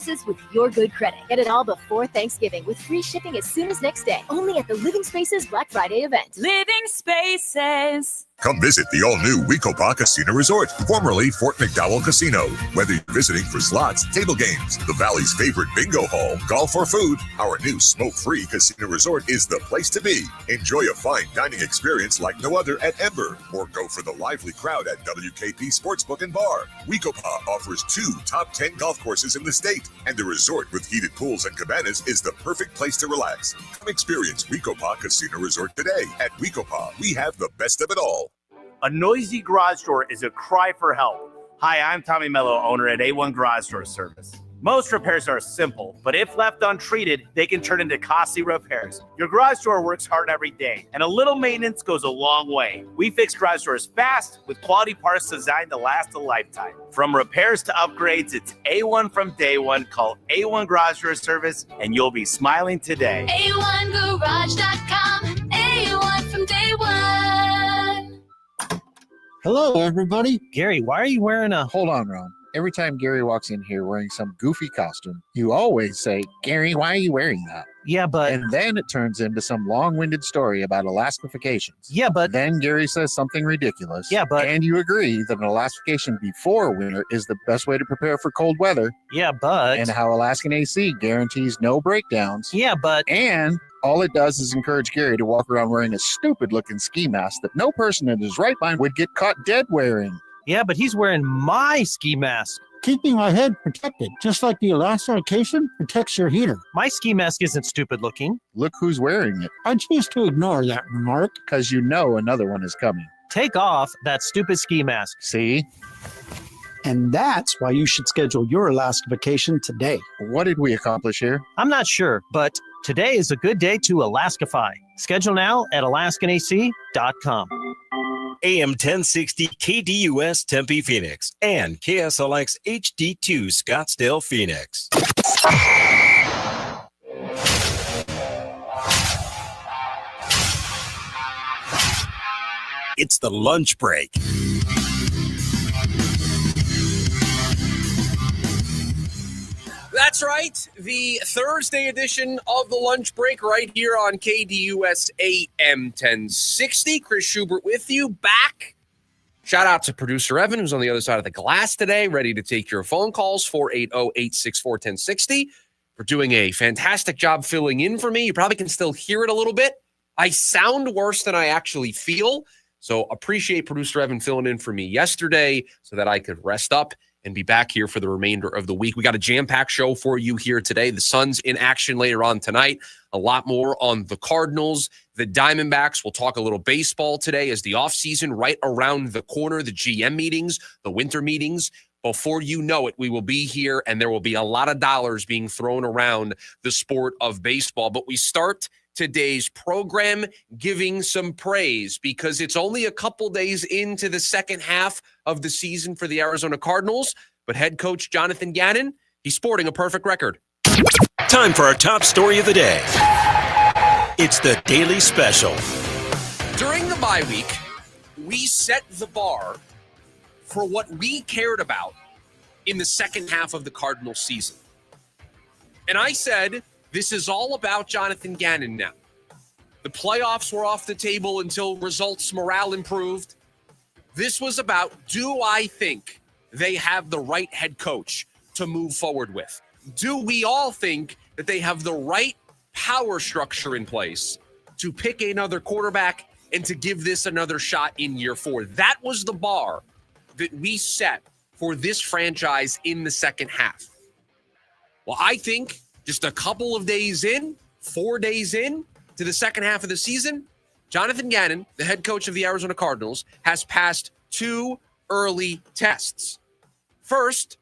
with your good credit. Get it all before Thanksgiving with free shipping as soon as next day. Only at the Living Spaces Black Friday event. Living Spaces. Come visit the all-new Wekopa Casino Resort, formerly Fort McDowell Casino. Whether you're visiting for slots, table games, the Valley's favorite bingo hall, golf, or food, our new smoke-free casino resort is the place to be. Enjoy a fine dining experience like no other at Ember, or go for the lively crowd at WKP Sportsbook and Bar. Wekopa offers 2 top 10 golf courses in the state, and the resort with heated pools and cabanas is the perfect place to relax. Come experience Wekopa Casino Resort today. At Wekopa, we have the best of it all. A noisy garage door is a cry for help. Hi, I'm Tommy Mello, owner at A1 Garage Door Service. Most repairs are simple, but if left untreated, they can turn into costly repairs. Your garage door works hard every day, and a little maintenance goes a long way. We fix garage doors fast with quality parts designed to last a lifetime. From repairs to upgrades, it's A1 from day one. Call A1 Garage Door Service, and you'll be smiling today. A1Garage.com, A1 from day one. Hello, everybody. Gary, why are you wearing a... Hold on, Ron. Every time Gary walks in here wearing some goofy costume, you always say, Gary, why are you wearing that? Yeah, but... And then it turns into some long-winded story about Alaskifications. Yeah, but... Then Gary says something ridiculous. Yeah, but... And you agree that an Alaskification before winter is the best way to prepare for cold weather. Yeah, but... And how Alaskan AC guarantees no breakdowns. Yeah, but... And... all it does is encourage Gary to walk around wearing a stupid-looking ski mask that no person in his right mind would get caught dead wearing. Yeah, but he's wearing my ski mask. Keeping my head protected, just like the Alaskification protects your heater. My ski mask isn't stupid-looking. Look who's wearing it. I choose to ignore that remark. Because you know another one is coming. Take off that stupid ski mask. See? And that's why you should schedule your Alaskification today. What did we accomplish here? I'm not sure, but today is a good day to Alaskify. Schedule now at alaskanac.com. AM 1060 KDUS Tempe Phoenix and KSLX HD2 Scottsdale Phoenix. It's the lunch break. That's right. The Thursday edition of the lunch break right here on KDUS AM 1060. Chris Schubert with you, back. Shout out to producer Evan, who's on the other side of the glass today, ready to take your phone calls, 480-864-1060. For doing a fantastic job filling in for me. You probably can still hear it a little bit. I sound worse than I actually feel, so appreciate producer Evan filling in for me yesterday so that I could rest up and be back here for the remainder of the week. We got a jam-packed show for you here today. The Suns in action later on tonight. A lot more on the Cardinals, the Diamondbacks. We'll talk a little baseball today as the offseason right around the corner, the GM meetings, the winter meetings. Before you know it, we will be here, and there will be a lot of dollars being thrown around the sport of baseball. But we start today's program giving some praise because it's only a couple days into the second half of the season for the Arizona Cardinals, but head coach Jonathan Gannon, he's sporting a perfect record. Time for our top story of the day. It's the Daily Special. During the bye week, we set the bar for what we cared about in the second half of the Cardinals season. And I said, this is all about Jonathan Gannon now. The playoffs were off the table until results, morale improved. This was about, do I think they have the right head coach to move forward with? Do we all think that they have the right power structure in place to pick another quarterback and to give this another shot in year 4? That was the bar that we set for this franchise in the second half. Well, I think just a couple of days in, 4 days in to the second half of the season, Jonathan Gannon, the head coach of the Arizona Cardinals, has passed 2 early tests. First,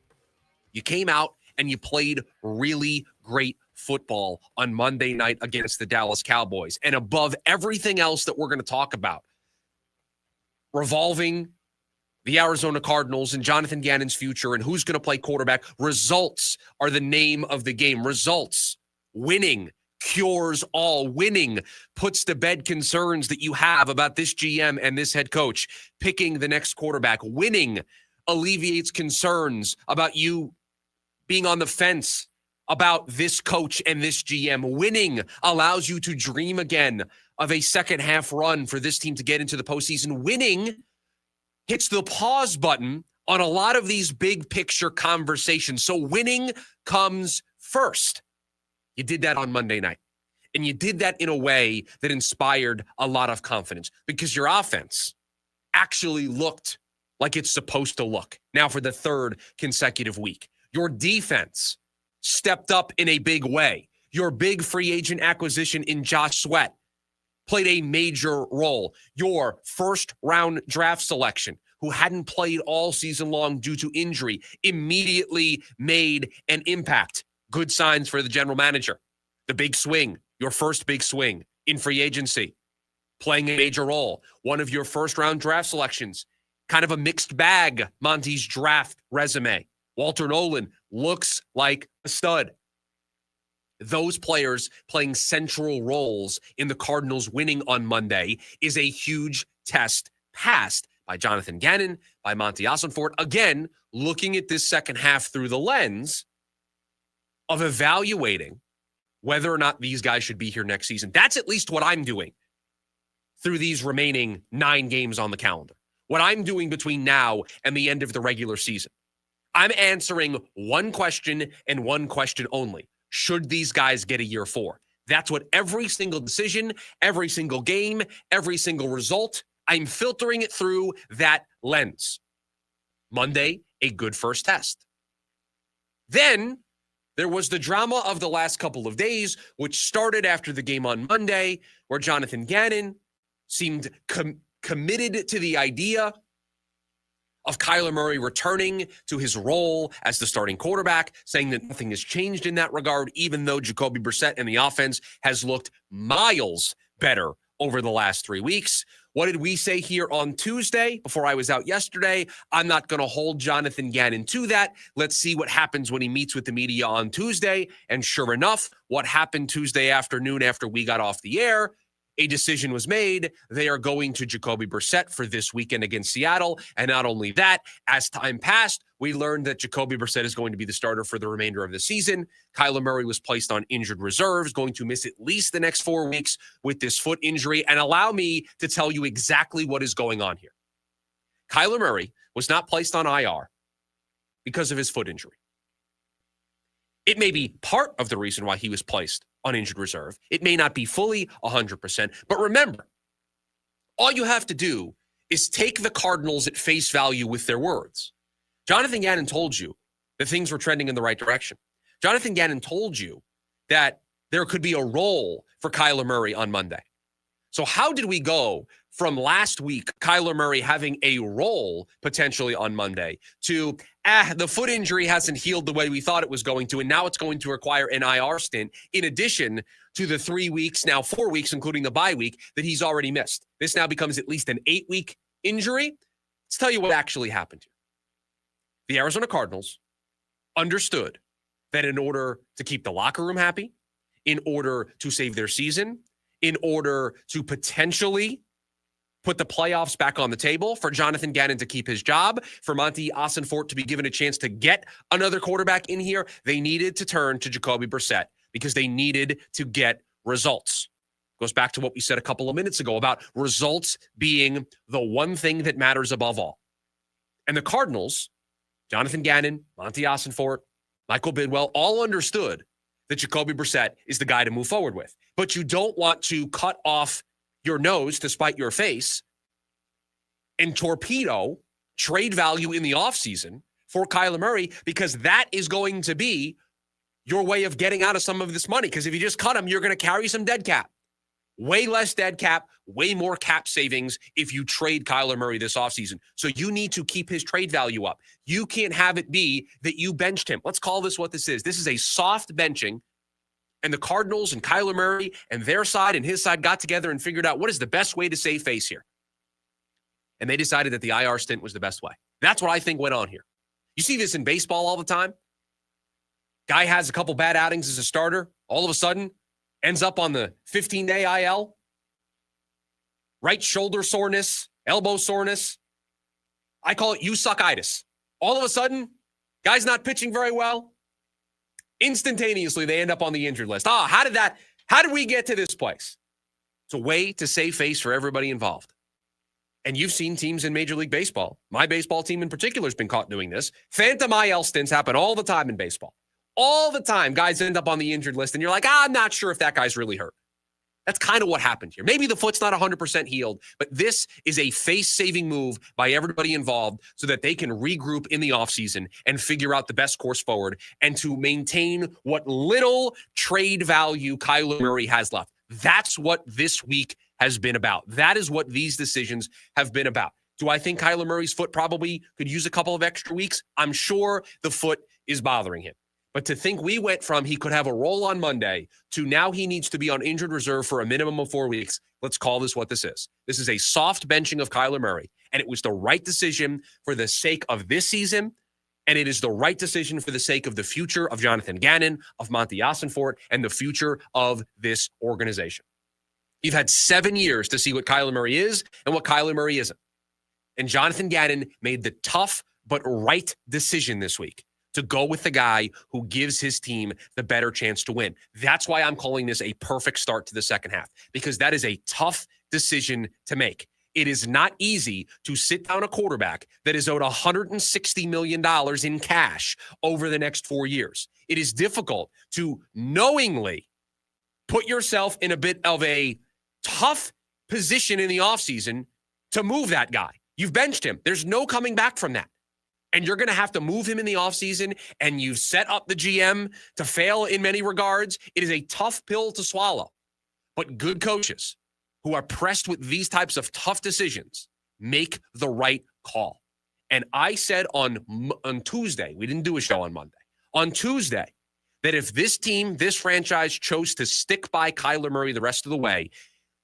you came out and you played really great football on Monday night against the Dallas Cowboys. And above everything else that we're going to talk about, revolving the Arizona Cardinals and Jonathan Gannon's future and who's going to play quarterback, results are the name of the game. Results, winning, cures all. Winning puts to bed concerns that you have about this GM and this head coach picking the next quarterback. Winning alleviates concerns about you being on the fence about this coach and this GM. Winning allows you to dream again of a second half run for this team to get into the postseason. Winning hits the pause button on a lot of these big picture conversations. So winning comes first. You did that on Monday night. And you did that in a way that inspired a lot of confidence because your offense actually looked like it's supposed to look now for the third consecutive week. Your defense stepped up in a big way. Your big free agent acquisition in Josh Sweat played a major role. Your first round draft selection, who hadn't played all season long due to injury, immediately made an impact. Good signs for the general manager. The big swing, your first big swing in free agency, playing a major role. One of your first round draft selections, kind of a mixed bag, Monty's draft resume. Walter Nolan looks like a stud. Those players playing central roles in the Cardinals winning on Monday is a huge test passed by Jonathan Gannon, by Monty Ossenfort. Again, looking at this second half through the lens of evaluating whether or not these guys should be here next season. That's at least what I'm doing through these remaining 9 games on the calendar. What I'm doing between now and the end of the regular season. I'm answering one question and one question only. Should these guys get a year 4? That's what every single decision, every single game, every single result, I'm filtering it through that lens. Monday, a good first test. Then there was the drama of the last couple of days, which started after the game on Monday, where Jonathan Gannon seemed committed to the idea of Kyler Murray returning to his role as the starting quarterback, saying that nothing has changed in that regard, even though Jacoby Brissett and the offense has looked miles better over the last 3 weeks. What did we say here on Tuesday before I was out yesterday? I'm not going to hold Jonathan Gannon to that. Let's see what happens when he meets with the media on Tuesday. And sure enough, what happened Tuesday afternoon after we got off the air? A decision was made. They are going to Jacoby Brissett for this weekend against Seattle. And not only that, as time passed, we learned that Jacoby Brissett is going to be the starter for the remainder of the season. Kyler Murray was placed on injured reserves, going to miss at least the next 4 weeks with this foot injury. And allow me to tell you exactly what is going on here. Kyler Murray was not placed on IR because of his foot injury. It may be part of the reason why he was placed on injured reserve. It may not be fully 100%. But remember, all you have to do is take the Cardinals at face value with their words. Jonathan Gannon told you that things were trending in the right direction. Jonathan Gannon told you that there could be a role for Kyler Murray on Monday. So how did we go from last week, Kyler Murray having a role potentially on Monday, to the foot injury hasn't healed the way we thought it was going to, and now it's going to require an IR stint, in addition to the 3 weeks, now 4 weeks, including the bye week, that he's already missed. This now becomes at least an 8-week injury. Let's tell you what actually happened here. The Arizona Cardinals understood that in order to keep the locker room happy, in order to save their season, in order to potentially put the playoffs back on the table, for Jonathan Gannon to keep his job, for Monty Ossenfort to be given a chance to get another quarterback in here, they needed to turn to Jacoby Brissett because they needed to get results. Goes back to what we said a couple of minutes ago about results being the one thing that matters above all. And the Cardinals, Jonathan Gannon, Monty Ossenfort, Michael Bidwell, all understood that Jacoby Brissett is the guy to move forward with. But you don't want to cut off your nose to spite your face and torpedo trade value in the offseason for Kyler Murray, because that is going to be your way of getting out of some of this money. Because if you just cut him, you're going to carry some dead cap. Way less dead cap, way more cap savings if you trade Kyler Murray this offseason. So you need to keep his trade value up. You can't have it be that you benched him. Let's call this what this is. This is a soft benching. And the Cardinals and Kyler Murray and their side and his side got together and figured out what is the best way to save face here. And they decided that the IR stint was the best way. That's what I think went on here. You see this in baseball all the time. Guy has a couple bad outings as a starter. All of a sudden, ends up on the 15-day IL. Right shoulder soreness, elbow soreness. I call it you-suck-itis. All of a sudden, guy's not pitching very well. Instantaneously, they end up on the injured list. How did we get to this place? It's a way to save face for everybody involved. And you've seen teams in Major League Baseball. My baseball team in particular has been caught doing this. Phantom IL stints happen all the time in baseball. All the time, guys end up on the injured list, and you're like, I'm not sure if that guy's really hurt. That's kind of what happened here. Maybe the foot's not 100% healed, but this is a face-saving move by everybody involved so that they can regroup in the offseason and figure out the best course forward and to maintain what little trade value Kyler Murray has left. That's what this week has been about. That is what these decisions have been about. Do I think Kyler Murray's foot probably could use a couple of extra weeks? I'm sure the foot is bothering him. But to think we went from he could have a roll on Monday to now he needs to be on injured reserve for a minimum of 4 weeks, let's call this what this is. This is a soft benching of Kyler Murray, and it was the right decision for the sake of this season, and it is the right decision for the sake of the future of Jonathan Gannon, of Monty Ossenfort, and the future of this organization. You've had 7 years to see what Kyler Murray is and what Kyler Murray isn't. And Jonathan Gannon made the tough but right decision this week to go with the guy who gives his team the better chance to win. That's why I'm calling this a perfect start to the second half, because that is a tough decision to make. It is not easy to sit down a quarterback that is owed $160 million in cash over the next 4 years. It is difficult to knowingly put yourself in a bit of a tough position in the offseason to move that guy. You've benched him. There's no coming back from that. And you're going to have to move him in the offseason, and you've set up the GM to fail in many regards. It is a tough pill to swallow. But good coaches who are pressed with these types of tough decisions make the right call. And I said on Tuesday, we didn't do a show on Monday, on Tuesday, that if this team, this franchise chose to stick by Kyler Murray the rest of the way,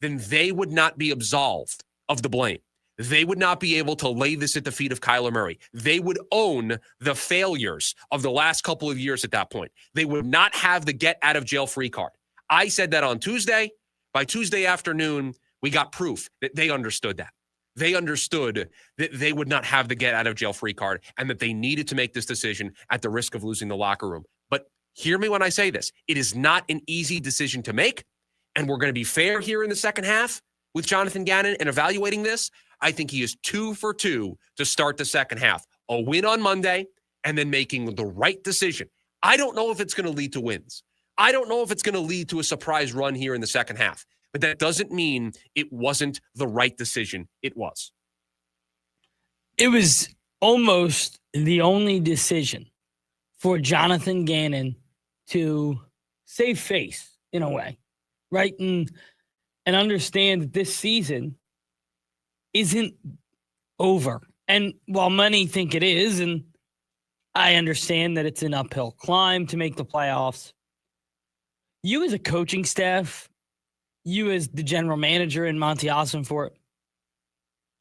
then they would not be absolved of the blame. They would not be able to lay this at the feet of Kyler Murray. They would own the failures of the last couple of years at that point. They would not have the get out of jail free card. I said that on Tuesday. By Tuesday afternoon, we got proof that they understood that. They understood that they would not have the get out of jail free card and that they needed to make this decision at the risk of losing the locker room. But hear me when I say this. It is not an easy decision to make. And we're going to be fair here in the second half with Jonathan Gannon and evaluating this. I think he is 2 for 2 to start the second half. A win on Monday and then making the right decision. I don't know if it's going to lead to wins. I don't know if it's going to lead to a surprise run here in the second half. But that doesn't mean it wasn't the right decision. It was. It was almost the only decision for Jonathan Gannon to save face in a way, right? And understand that this season isn't over. And while many think it is, and I understand that it's an uphill climb to make the playoffs, you as a coaching staff, you as the general manager in Monty Ossenfort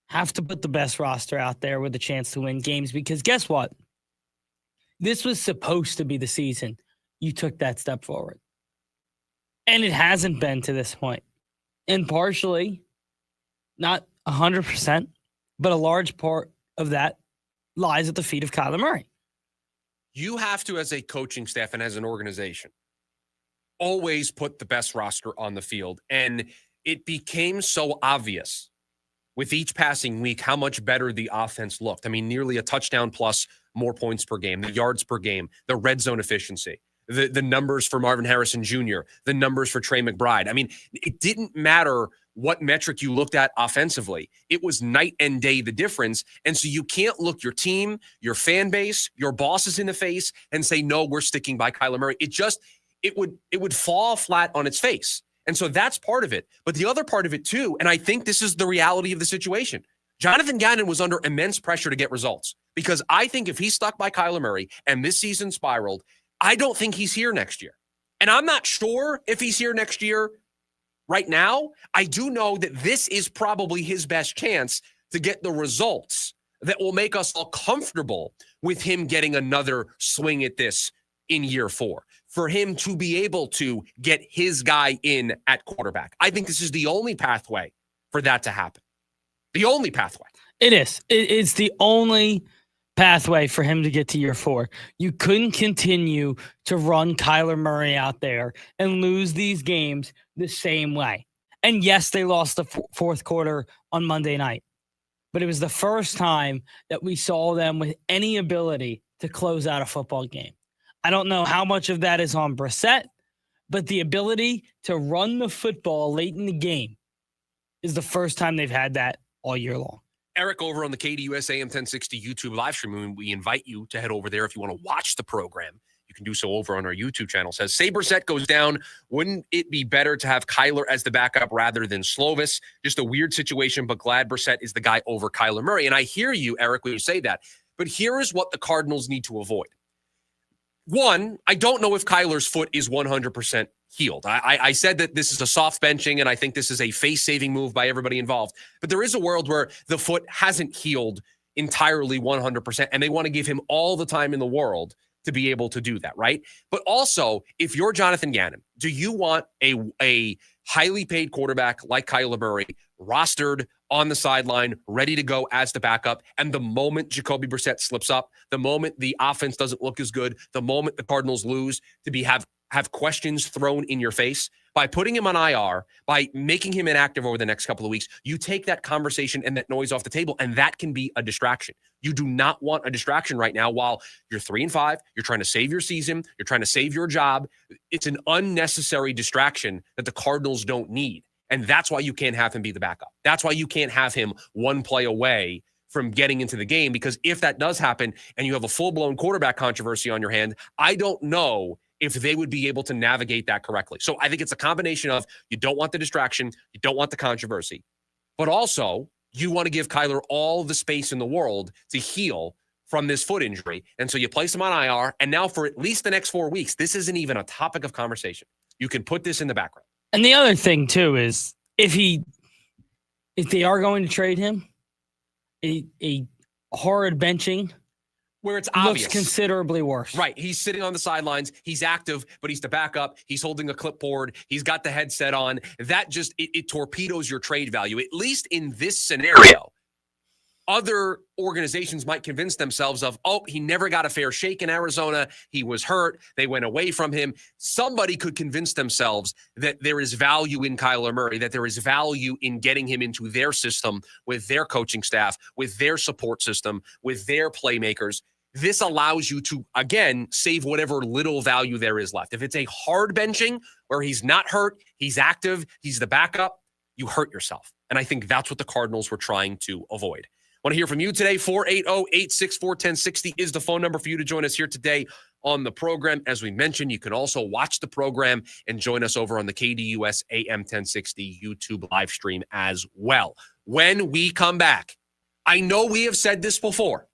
have to put the best roster out there with a chance to win games, because guess what? This was supposed to be the season you took that step forward. And it hasn't been to this point. And partially, not 100%, but a large part of that lies at the feet of Kyler Murray. You have to, as a coaching staff and as an organization, always put the best roster on the field. And it became so obvious with each passing week how much better the offense looked. I mean, nearly a touchdown plus, more points per game, the yards per game, the red zone efficiency, the numbers for Marvin Harrison Jr., the numbers for Trey McBride. I mean, it didn't matter what metric you looked at offensively. It was night and day the difference. And so you can't look your team, your fan base, your bosses in the face and say, no, we're sticking by Kyler Murray. It would fall flat on its face. And so that's part of it. But the other part of it too, and I think this is the reality of the situation, Jonathan Gannon was under immense pressure to get results, because I think if he stuck by Kyler Murray and this season spiraled, I don't think he's here next year. And I'm not sure if he's here next year right now. I do know that this is probably his best chance to get the results that will make us all comfortable with him getting another swing at this in year 4, for him to be able to get his guy in at quarterback. I think this is the only pathway for that to happen. The only pathway. It is. It's the only pathway for him to get to year 4. You couldn't continue to run Kyler Murray out there and lose these games the same way. And yes, they lost the fourth quarter on Monday night, but it was the first time that we saw them with any ability to close out a football game. I don't know how much of that is on Brissett, but the ability to run the football late in the game is the first time they've had that all year long. Eric, over on the KDUS AM 1060 YouTube live stream, we invite you to head over there if you want to watch the program. You can do so over on our YouTube channel. Says, say Brissett goes down, wouldn't it be better to have Kyler as the backup rather than Slovis? Just a weird situation, but glad Brissett is the guy over Kyler Murray. And I hear you, Eric, when you say that. But here is what the Cardinals need to avoid. One, I don't know if Kyler's foot is 100% healed. I said that this is a soft benching, and I think this is a face-saving move by everybody involved. But there is a world where the foot hasn't healed entirely 100%, and they want to give him all the time in the world to be able to do that, right? But also, if you're Jonathan Gannon, do you want a highly paid quarterback like Kyler Murray rostered on the sideline, ready to go as the backup, and the moment Jacoby Brissett slips up, the moment the offense doesn't look as good, the moment the Cardinals lose, to have questions thrown in your face? By putting him on IR, by making him inactive over the next couple of weeks, you take that conversation and that noise off the table, and that can be a distraction. You do not want a distraction right now while you're 3-5, you're trying to save your season, you're trying to save your job. It's an unnecessary distraction that the Cardinals don't need. And that's why you can't have him be the backup. That's why you can't have him one play away from getting into the game, because if that does happen and you have a full-blown quarterback controversy on your hand, I don't know if they would be able to navigate that correctly. So I think it's a combination of you don't want the distraction, you don't want the controversy, but also you want to give Kyler all the space in the world to heal from this foot injury. And so you place him on IR, and now for at least the next 4 weeks, this isn't even a topic of conversation. You can put this in the background. And the other thing, too, is if they are going to trade him, a horrid benching where it's obvious, looks considerably worse. Right. He's sitting on the sidelines. He's active, but he's the backup. He's holding a clipboard. He's got the headset on. That just, it torpedoes your trade value, at least in this scenario. Other organizations might convince themselves of, oh, he never got a fair shake in Arizona. He was hurt. They went away from him. Somebody could convince themselves that there is value in Kyler Murray, that there is value in getting him into their system with their coaching staff, with their support system, with their playmakers. This allows you to, again, save whatever little value there is left. If it's a hard benching where he's not hurt, he's active, he's the backup, you hurt yourself. And I think that's what the Cardinals were trying to avoid. Want to hear from you today. 480-864-1060 is the phone number for you to join us here today on the program. As we mentioned, you can also watch the program and join us over on the KDUS AM 1060 YouTube live stream as well. When we come back, I know we have said this before,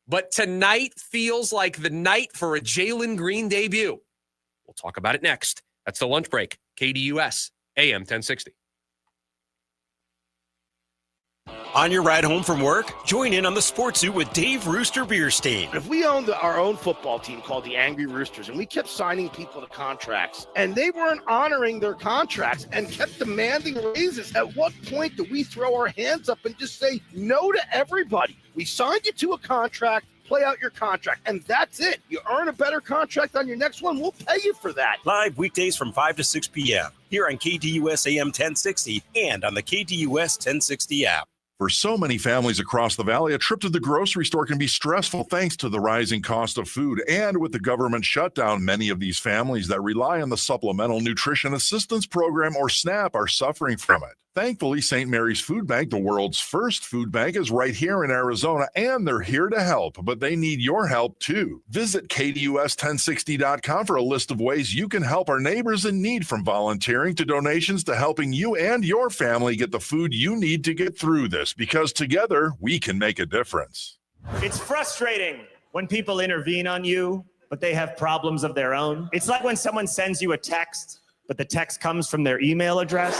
but tonight feels like the night for a Jalen Green debut. We'll talk about it next. That's the lunch break. KDUS AM 1060. On your ride home from work, join in on the Sports Zoo with Dave Rooster Bierstein. If we owned our own football team called the Angry Roosters and we kept signing people to contracts and they weren't honoring their contracts and kept demanding raises, at what point do we throw our hands up and just say no to everybody? We signed you to a contract, play out your contract, and that's it. You earn a better contract on your next one, we'll pay you for that. Live weekdays from 5 to 6 p.m. here on KDUS AM 1060 and on the KDUS 1060 app. For so many families across the valley, a trip to the grocery store can be stressful thanks to the rising cost of food. And with the government shutdown, many of these families that rely on the Supplemental Nutrition Assistance Program, or SNAP, are suffering from it. Thankfully, St. Mary's Food Bank, the world's first food bank, is right here in Arizona, and they're here to help, but they need your help too. Visit KDUS1060.com for a list of ways you can help our neighbors in need, from volunteering to donations to helping you and your family get the food you need to get through this, because together we can make a difference. It's frustrating when people intervene on you, but they have problems of their own. It's like when someone sends you a text, but the text comes from their email address.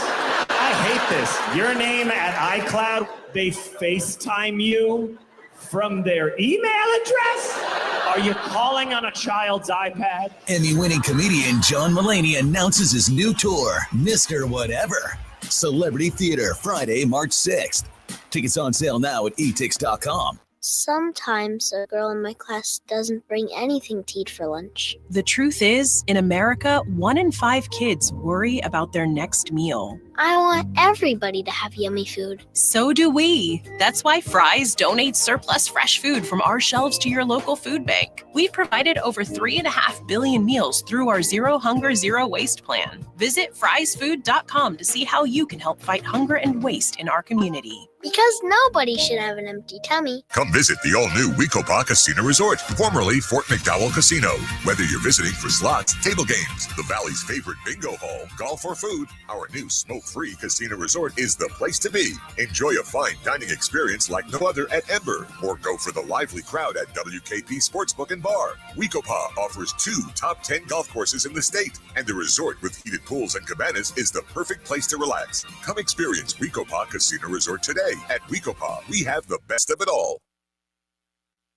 I hate this. Your name at iCloud, they FaceTime you from their email address? Are you calling on a child's iPad? Emmy-winning comedian John Mulaney announces his new tour, Mr. Whatever. Celebrity Theater, Friday, March 6th. Tickets on sale now at etix.com. Sometimes a girl in my class doesn't bring anything to eat for lunch. The truth is, in America, 1 in 5 kids worry about their next meal. I want everybody to have yummy food. So do we. That's why Fry's donates surplus fresh food from our shelves to your local food bank. We've provided over 3.5 billion meals through our Zero Hunger, Zero Waste plan. Visit friesfood.com to see how you can help fight hunger and waste in our community. Because nobody should have an empty tummy. Come visit the all-new Wecopa Casino Resort, formerly Fort McDowell Casino. Whether you're visiting for slots, table games, the Valley's favorite bingo hall, golf, or food, our new smoke-free casino resort is the place to be. Enjoy a fine dining experience like no other at Ember, or go for the lively crowd at WKP Sportsbook and Bar. Wecopa offers 2 top 10 golf courses in the state, and the resort with heated pools and cabanas is the perfect place to relax. Come experience Wecopa Casino Resort today. At Wecopa, we have the best of it all.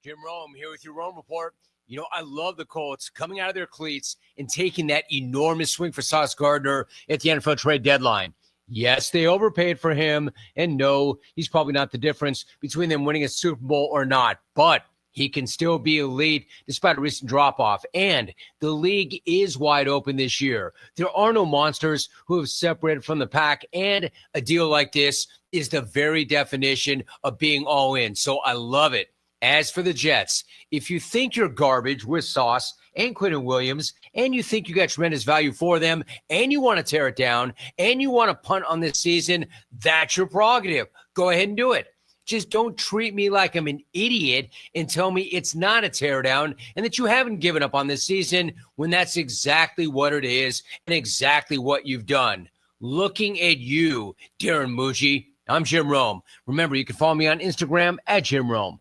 Jim Rome here with your Rome Report. You know, I love the Colts coming out of their cleats and taking that enormous swing for Sauce Gardner at the NFL trade deadline. Yes, they overpaid for him, and no, he's probably not the difference between them winning a Super Bowl or not, but he can still be elite despite a recent drop-off. And the league is wide open this year. There are no monsters who have separated from the pack, and a deal like this is the very definition of being all in. So I love it. As for the Jets, if you think you're garbage with Sauce and Quentin Williams, and you think you got tremendous value for them, and you want to tear it down, and you want to punt on this season, that's your prerogative. Go ahead and do it. Just don't treat me like I'm an idiot and tell me it's not a teardown and that you haven't given up on this season when that's exactly what it is and exactly what you've done. Looking at you, Darren Mucci. I'm Jim Rome. Remember, you can follow me on Instagram at Jim Rome.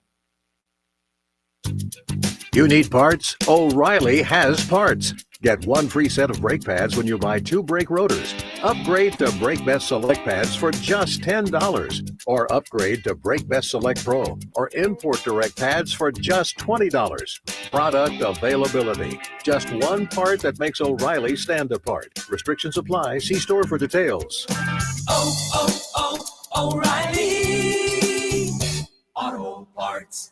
You need parts? O'Reilly has parts. Get 1 free set of brake pads when you buy 2 brake rotors. Upgrade to Brake Best Select pads for just $10. Or upgrade to Brake Best Select Pro or Import Direct pads for just $20. Product availability. Just one part that makes O'Reilly stand apart. Restrictions apply. See store for details. O'Reilly Auto Parts.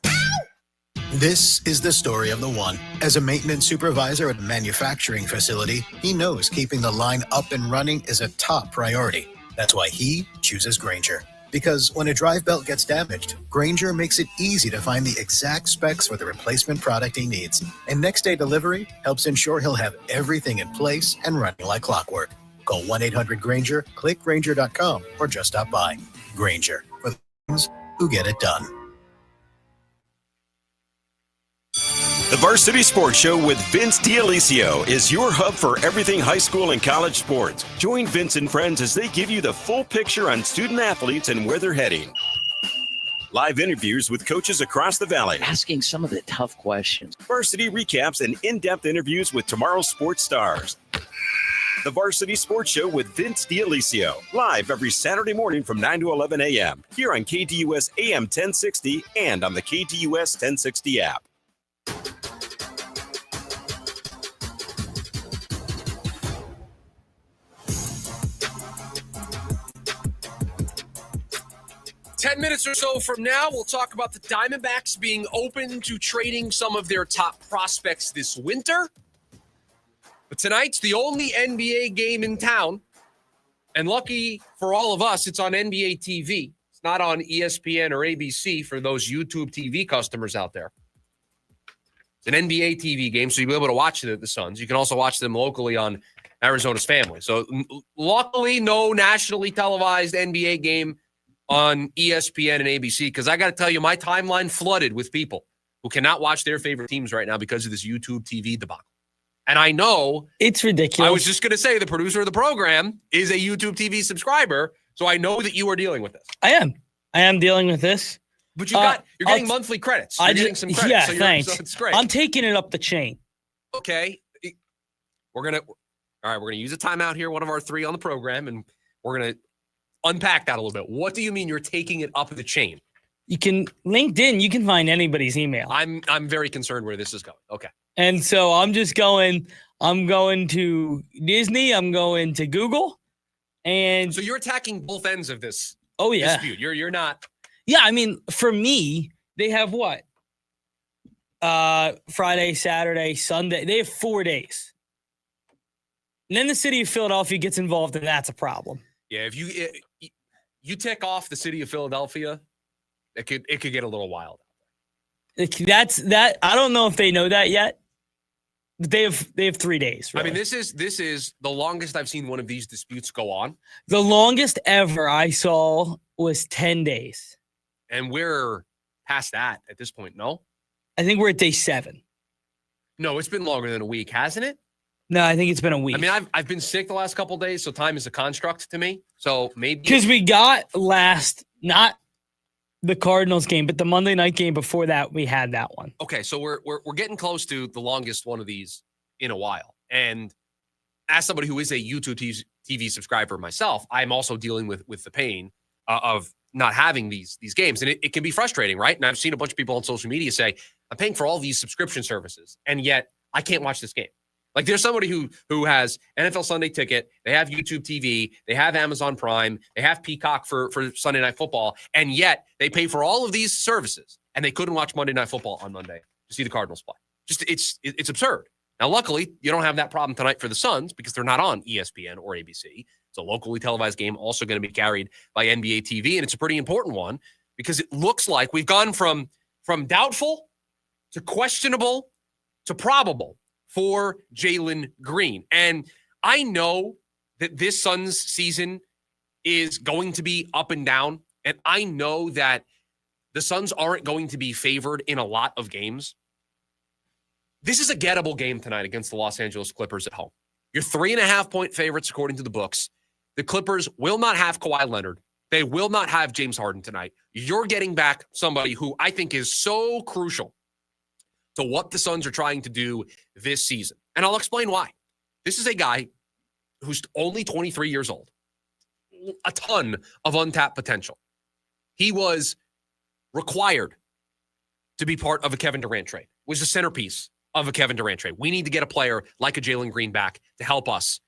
This is the story of the one. As a maintenance supervisor at a manufacturing facility, he knows keeping the line up and running is a top priority. That's why he chooses Grainger. Because when a drive belt gets damaged, Grainger makes it easy to find the exact specs for the replacement product he needs. And next day delivery helps ensure he'll have everything in place and running like clockwork. Call 1-800-GRAINGER, click Grainger.com, or just stop by. Grainger, for the ones who get it done. The Varsity Sports Show with Vince D'Alessio is your hub for everything high school and college sports. Join Vince and friends as they give you the full picture on student athletes and where they're heading. Live interviews with coaches across the valley. Asking some of the tough questions. Varsity recaps and in-depth interviews with tomorrow's sports stars. The Varsity Sports Show with Vince D'Alessio. Live every Saturday morning from 9 to 11 a.m. Here on KDUS AM 1060 and on the KDUS 1060 app. Ten minutes or so from now, we'll talk about the Diamondbacks being open to trading some of their top prospects this winter. But tonight's the only NBA game in town. And lucky for all of us, it's on NBA TV. It's not on ESPN or ABC for those YouTube TV customers out there. It's an NBA TV game, so you'll be able to watch the Suns. You can also watch them locally on Arizona's Family. So luckily, no nationally televised NBA game on ESPN and ABC, because I got to tell you, my timeline flooded with people who cannot watch their favorite teams right now because of this YouTube TV debacle. And I know it's ridiculous. I was just going to say the producer of the program is a YouTube TV subscriber, so I know that you are dealing with this. I am dealing with this. But you're getting monthly credits. You're getting some credits. Yeah, so thanks. So it's great. I'm taking it up the chain. Okay. We're going to use a timeout here, one of our 3 on the program, and we're going to unpack that a little bit. What do you mean you're taking it up the chain? You can LinkedIn, you can find anybody's email. I'm very concerned where this is going. Okay. And so I'm going to Disney, I'm going to Google. And so you're attacking both ends of this dispute. You're not. Yeah, I mean, for me, They have what? Friday, Saturday, Sunday. They have 4 days. And then the city of Philadelphia gets involved, and that's a problem. Yeah, if you tick off the city of Philadelphia, it could get a little wild. That's that. I don't know if they know that yet. But they have 3 days. Really. I mean, this is the longest I've seen one of these disputes go on. The longest ever I saw was 10 days. And we're past that at this point, no? I think we're at day 7. No, it's been longer than a week, hasn't it? No, I think it's been a week. I mean, I've been sick the last couple of days, so time is a construct to me. So maybe because we got not the Cardinals game, but the Monday night game before that, we had that one. Okay, so we're getting close to the longest one of these in a while. And as somebody who is a YouTube TV subscriber myself, I'm also dealing with the pain of not having these games. And it can be frustrating, right? And I've seen a bunch of people on social media say, I'm paying for all these subscription services, and yet I can't watch this game. Like there's somebody who has NFL Sunday Ticket, they have YouTube TV, they have Amazon Prime, they have Peacock for Sunday Night Football, and yet they pay for all of these services, and they couldn't watch Monday Night Football on Monday to see the Cardinals play. Just it's absurd. Now, luckily, you don't have that problem tonight for the Suns because they're not on ESPN or ABC. It's a locally televised game, also going to be carried by NBA TV, and it's a pretty important one because it looks like we've gone from doubtful to questionable to probable for Jalen Green. And I know that this Suns season is going to be up and down, and I know that the Suns aren't going to be favored in a lot of games. This is a gettable game tonight against the Los Angeles Clippers at home. You're 3.5-point favorites according to the books. The Clippers will not have Kawhi Leonard. They will not have James Harden tonight. You're getting back somebody who I think is so crucial to what the Suns are trying to do this season. And I'll explain why. This is a guy who's only 23 years old. A ton of untapped potential. He was required to be part of a Kevin Durant trade. Was the centerpiece of a Kevin Durant trade. We need to get a player like a Jalen Green back to help us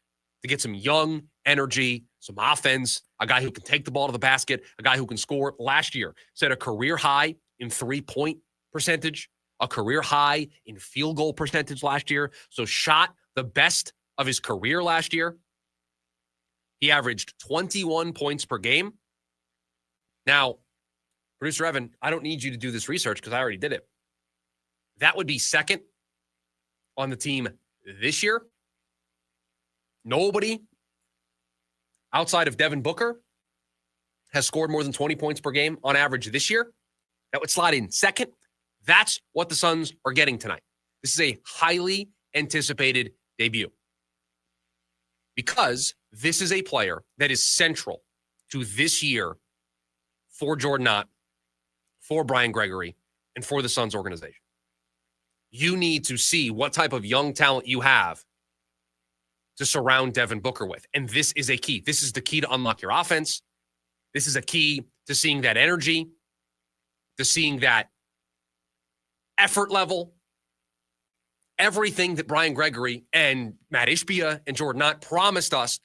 to get some young energy, some offense, a guy who can take the ball to the basket, a guy who can score. Last year, set a career high in 3-point percentage, a career high in field goal percentage last year. So shot the best of his career last year. He averaged 21 points per game. Now, producer Evan, I don't need you to do this research because I already did it. That would be second on the team this year. Nobody outside of Devin Booker has scored more than 20 points per game on average this year. That would slide in second. That's what the Suns are getting tonight. This is a highly anticipated debut because this is a player that is central to this year for Jordan Knott, for Brian Gregory, and for the Suns organization. You need to see what type of young talent you have to surround Devin Booker with. And this is a key. This is the key to unlock your offense. This is a key to seeing that energy, to seeing that effort level. Everything that Brian Gregory and Matt Ishbia and Jordan Knott promised us,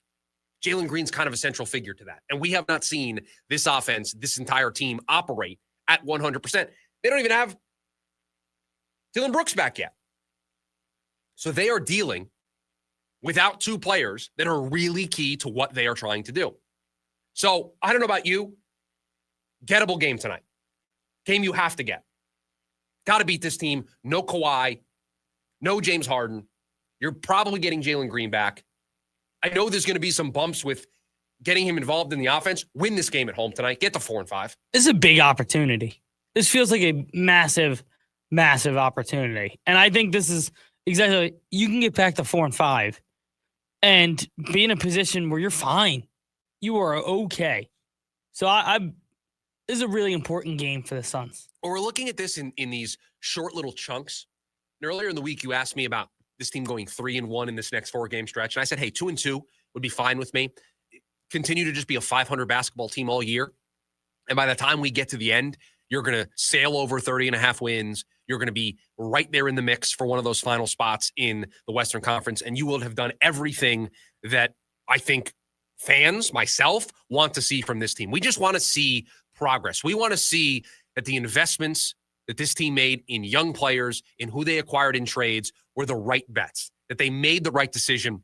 Jalen Green's kind of a central figure to that. And we have not seen this offense, this entire team operate at 100%. They don't even have Dylan Brooks back yet. So they are dealing without two players that are really key to what they are trying to do. So I don't know about you. Gettable game tonight. Game you have to get. Got to beat this team. No Kawhi. No James Harden. You're probably getting Jalen Green back. I know there's going to be some bumps with getting him involved in the offense. Win this game at home tonight. Get to 4-5. This is a big opportunity. This feels like a massive opportunity. And I think this is exactly, you can get back to 4-5 and be in a position where you're fine. You are okay. So this is a really important game for the Suns. Well, we're looking at this in these short little chunks. And earlier in the week, you asked me about this team going 3-1 in this next 4-game stretch. And I said, hey, 2-2 would be fine with me. Continue to just be a 500 basketball team all year. And by the time we get to the end, you're going to sail over 30.5 wins. You're going to be right there in the mix for one of those final spots in the Western Conference. And you will have done everything that I think fans, myself, want to see from this team. We just want to see progress. We want to see that the investments that this team made in young players, in who they acquired in trades, were the right bets, that they made the right decision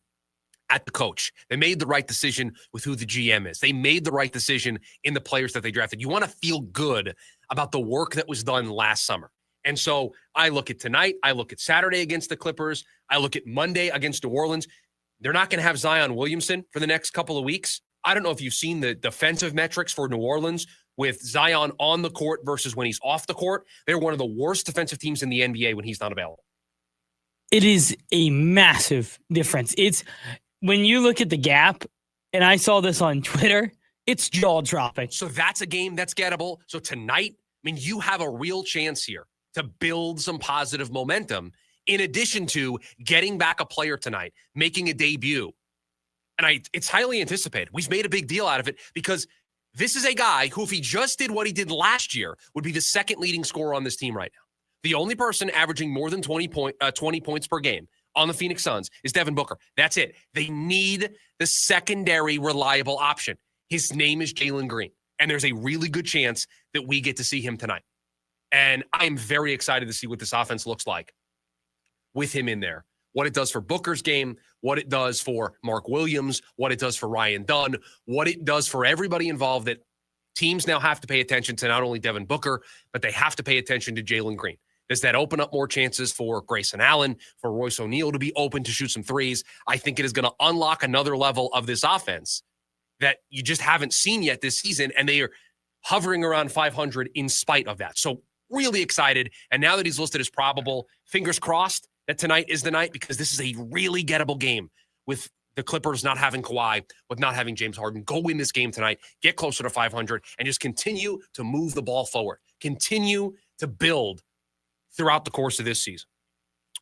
at the coach. They made the right decision with who the GM is. They made the right decision in the players that they drafted. You want to feel good about the work that was done last summer. And so I look at tonight, I look at Saturday against the Clippers, I look at Monday against New Orleans. They're not going to have Zion Williamson for the next couple of weeks. I don't know if you've seen the defensive metrics for New Orleans with Zion on the court versus when he's off the court. They're one of the worst defensive teams in the NBA when he's not available. It is a massive difference. It's when you look at the gap, and I saw this on Twitter, it's jaw-dropping. So that's a game that's gettable. So tonight, you have a real chance here to build some positive momentum in addition to getting back a player tonight, making a debut. And it's highly anticipated. We've made a big deal out of it because this is a guy who, if he just did what he did last year, would be the second leading scorer on this team right now. The only person averaging more than 20 points per game on the Phoenix Suns is Devin Booker. That's it. They need the secondary reliable option. His name is Jalen Green, and there's a really good chance that we get to see him tonight. And I'm very excited to see what this offense looks like with him in there. What it does for Booker's game, what it does for Mark Williams, what it does for Ryan Dunn, what it does for everybody involved, that teams now have to pay attention to not only Devin Booker, but they have to pay attention to Jalen Green. Does that open up more chances for Grayson Allen, for Royce O'Neal to be open to shoot some threes? I think it is going to unlock another level of this offense that you just haven't seen yet this season, and they are hovering around 500 in spite of that. So really excited, and now that he's listed as probable, fingers crossed that tonight is the night, because this is a really gettable game with the Clippers not having Kawhi, with not having James Harden. Go win this game tonight, get closer to 500, and just continue to move the ball forward. Continue to build throughout the course of this season.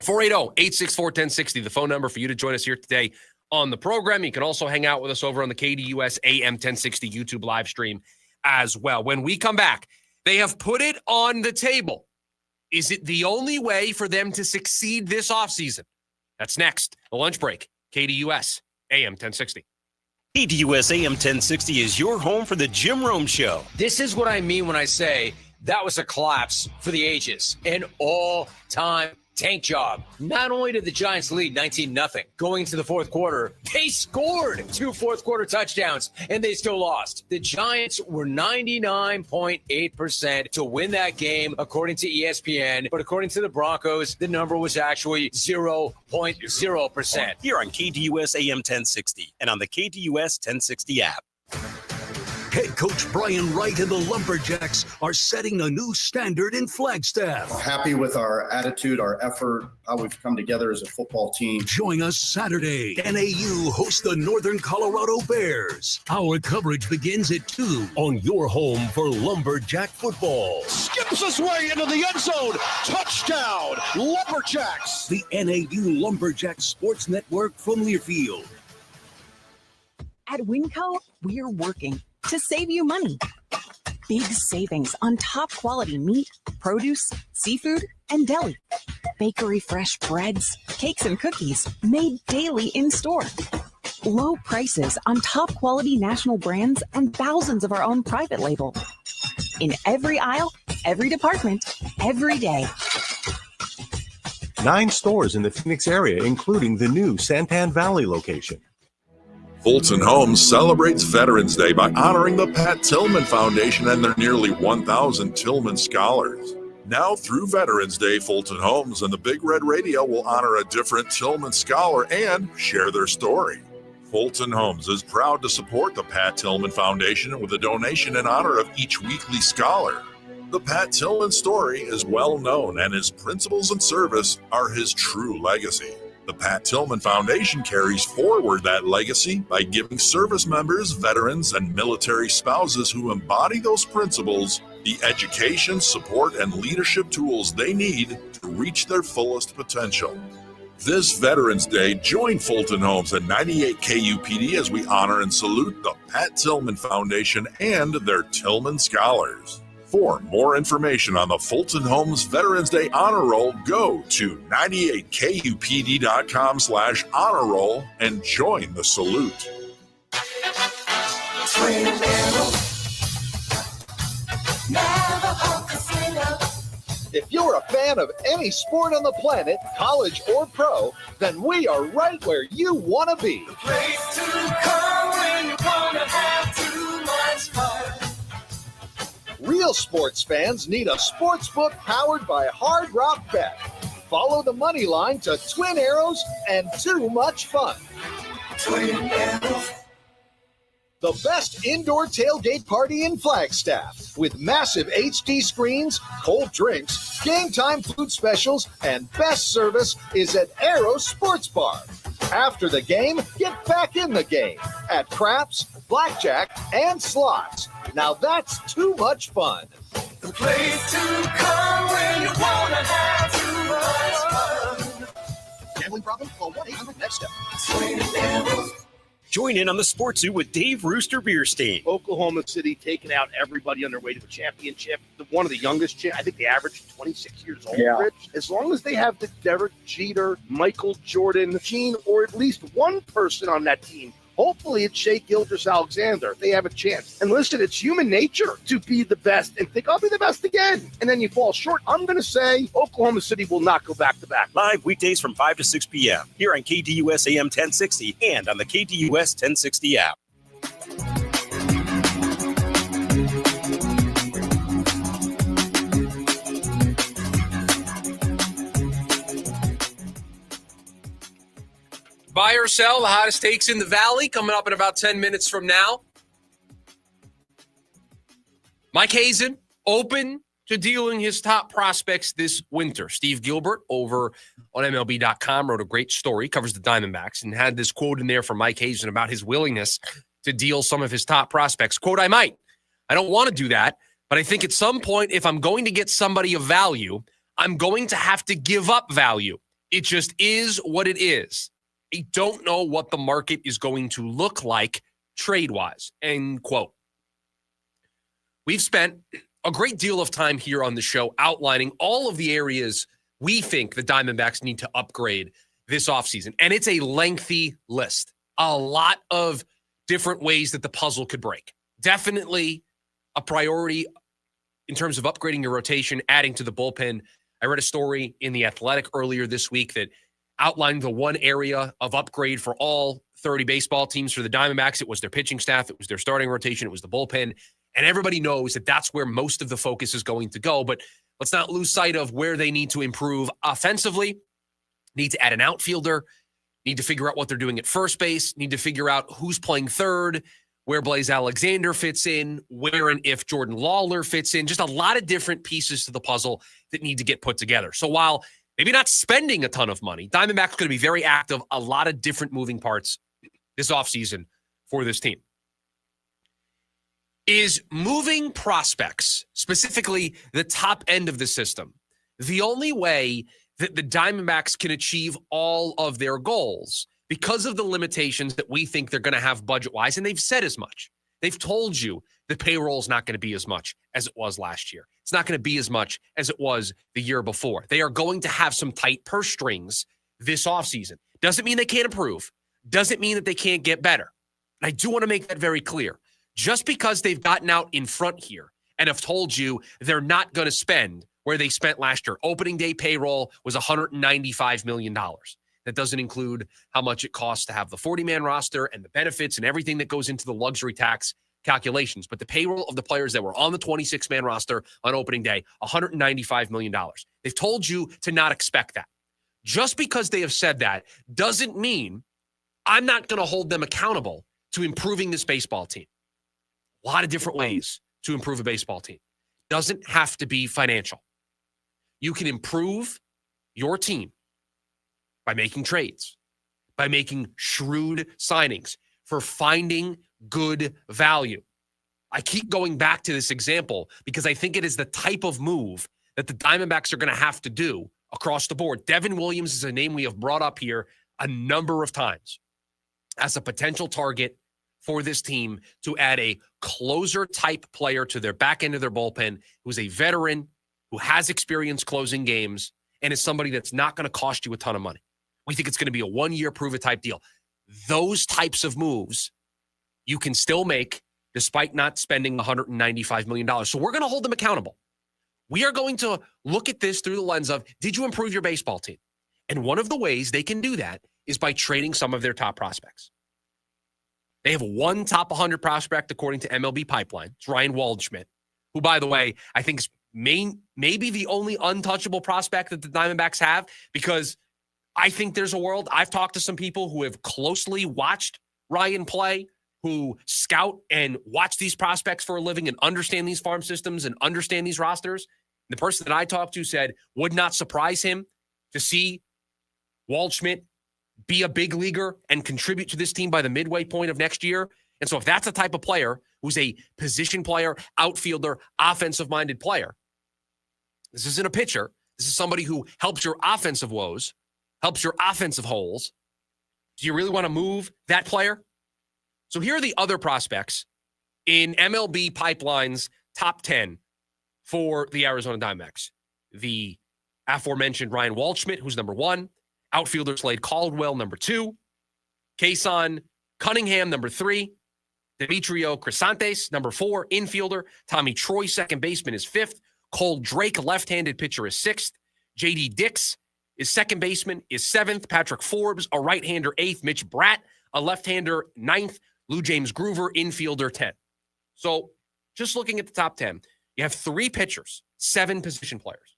480-864-1060, the phone number for you to join us here today on the program. You can also hang out with us over on the KDUS AM 1060 YouTube live stream as well. When we come back, they have put it on the table. Is it the only way for them to succeed this offseason? That's next. The lunch break. KDUS AM 1060. KDUS AM 1060 is your home for the Jim Rome Show. This is what I mean when I say that was a collapse for the ages. An all-time tank job. Not only did the Giants lead 19-0 going into the fourth quarter, they scored 2 fourth-quarter touchdowns, and they still lost. The Giants were 99.8% to win that game, according to ESPN. But according to the Broncos, the number was actually 0.0%. Here on KDUS AM 1060 and on the KDUS 1060 app. Head coach Brian Wright and the Lumberjacks are setting a new standard in Flagstaff. Happy with our attitude, our effort, how we've come together as a football team. Join us Saturday. NAU hosts the Northern Colorado Bears. Our coverage begins at 2 on your home for Lumberjack football. Skips his way into the end zone. Touchdown, Lumberjacks. The NAU Lumberjack Sports Network from Learfield. At Winco, we're working to save you money. Big savings on top quality meat, produce, seafood, and deli. Bakery fresh breads, cakes, and cookies made daily in store. Low prices on top quality national brands and thousands of our own private label. In every aisle, every department, every day. 9 stores in the Phoenix area, including the new Santan Valley location. Fulton Homes celebrates Veterans Day by honoring the Pat Tillman Foundation and their nearly 1,000 Tillman Scholars. Now through Veterans Day, Fulton Homes and the Big Red Radio will honor a different Tillman Scholar and share their story. Fulton Homes is proud to support the Pat Tillman Foundation with a donation in honor of each weekly scholar. The Pat Tillman story is well known, and his principles and service are his true legacy. The Pat Tillman Foundation carries forward that legacy by giving service members, veterans, and military spouses who embody those principles the education, support, and leadership tools they need to reach their fullest potential. This Veterans Day, join Fulton Homes at 98 KUPD as we honor and salute the Pat Tillman Foundation and their Tillman Scholars. For more information on the Fulton Homes Veterans Day Honor Roll, go to 98kupd.com/honor roll and join the salute. If you're a fan of any sport on the planet, college or pro, then we are right where you want to be. The place to come when you want to have too much fun. Real sports fans need a sports book powered by Hard Rock Bet. Follow the money line to Twin Arrows and too much fun. Twin Arrows. The best indoor tailgate party in Flagstaff with massive HD screens, cold drinks, game time food specials, and best service is at Arrow Sports Bar. After the game, get back in the game at craps, blackjack, and slots. Now that's too much fun. The place to come when you want to have too much fun. Gambling problem? Call 1-800-NEXT-STEP. Twin Arrows. Join in on the Sports Zoo with Dave Rooster Beerstein. Oklahoma City taking out everybody on their way to the championship. One of the youngest, I think they average 26 years old, Yeah. Rich. As long as they have the Derek Jeter, Michael Jordan gene, or at least one person on that team, hopefully it's Shea Gilgeous-Alexander, they have a chance. And listen, it's human nature to be the best and think, I'll be the best again. And then you fall short. I'm going to say Oklahoma City will not go back-to-back. Live weekdays from 5 to 6 p.m. here on KDUS AM 1060 and on the KDUS 1060 app. Buy or sell, the hottest takes in the Valley, coming up in about 10 minutes from now. Mike Hazen, open to dealing his top prospects this winter. Steve Gilbert over on MLB.com wrote a great story, covers the Diamondbacks, and had this quote in there from Mike Hazen about his willingness to deal some of his top prospects. Quote, I might. I don't want to do that, but I think at some point, if I'm going to get somebody of value, I'm going to have to give up value. It just is what it is. I don't know what the market is going to look like trade-wise, end quote. We've spent a great deal of time here on the show outlining all of the areas we think the Diamondbacks need to upgrade this offseason. And it's a lengthy list. A lot of different ways that the puzzle could break. Definitely a priority in terms of upgrading your rotation, adding to the bullpen. I read a story in The Athletic earlier this week that outlined the one area of upgrade for all 30 baseball teams for the Diamondbacks. It was their pitching staff. It was their starting rotation. It was the bullpen. And everybody knows that that's where most of the focus is going to go. But let's not lose sight of where they need to improve offensively. Need to add an outfielder. Need to figure out what they're doing at first base. Need to figure out who's playing third, where Blaze Alexander fits in, where and if Jordan Lawler fits in. Just a lot of different pieces to the puzzle that need to get put together. So while maybe not spending a ton of money, Diamondbacks going to be very active, a lot of different moving parts this offseason for this team. Is moving prospects, specifically the top end of the system, the only way that the Diamondbacks can achieve all of their goals because of the limitations that we think they're going to have budget-wise? And they've said as much. They've told you the payroll is not going to be as much as it was last year. It's not going to be as much as it was the year before. They are going to have some tight purse strings this offseason. Doesn't mean they can't improve. Doesn't mean that they can't get better. And I do want to make that very clear. Just because they've gotten out in front here and have told you they're not going to spend where they spent last year. Opening day payroll was $195 million. That doesn't include how much it costs to have the 40-man roster and the benefits and everything that goes into the luxury tax calculations. But the payroll of the players that were on the 26-man roster on opening day, $195 million. They've told you to not expect that. Just because they have said that doesn't mean I'm not going to hold them accountable to improving this baseball team. A lot of different ways to improve a baseball team. Doesn't have to be financial. You can improve your team by making trades, by making shrewd signings, for finding good value. I keep going back to this example because I think it is the type of move that the Diamondbacks are going to have to do across the board. Devin Williams is a name we have brought up here a number of times as a potential target for this team to add a closer-type player to their back end of their bullpen who's a veteran, who has experience closing games, and is somebody that's not going to cost you a ton of money. We think it's going to be a one-year prove-it-type deal. Those types of moves you can still make despite not spending $195 million. So we're going to hold them accountable. We are going to look at this through the lens of, did you improve your baseball team? And one of the ways they can do that is by trading some of their top prospects. They have one top 100 prospect, according to MLB Pipeline. It's Ryan Waldschmidt, who, by the way, I think is maybe the only untouchable prospect that the Diamondbacks have, because I think there's a world. I've talked to some people who have closely watched Ryan play, who scout and watch these prospects for a living and understand these farm systems and understand these rosters. The person that I talked to said would not surprise him to see Waldschmidt be a big leaguer and contribute to this team by the midway point of next year. And so if that's the type of player who's a position player, outfielder, offensive-minded player, this isn't a pitcher. This is somebody who helps your offensive woes, helps your offensive holes. Do you really want to move that player? So here are the other prospects in MLB Pipeline's top 10 for the Arizona Diamondbacks. The aforementioned Ryan Waldschmidt, who's number 1. Outfielder Slade Caldwell, number 2. Kason Cunningham, number 3. Demetrio Crisantes, number 4. Infielder. Tommy Troy, second baseman, is 5th. Cole Drake, left-handed pitcher, is 6th. J.D. Dix is second baseman, is 7th. Patrick Forbes, a right-hander, 8th. Mitch Bratt, a left-hander, 9th. Lou James Groover, infielder, 10th. So just looking at the top 10, you have 3 pitchers, 7 position players.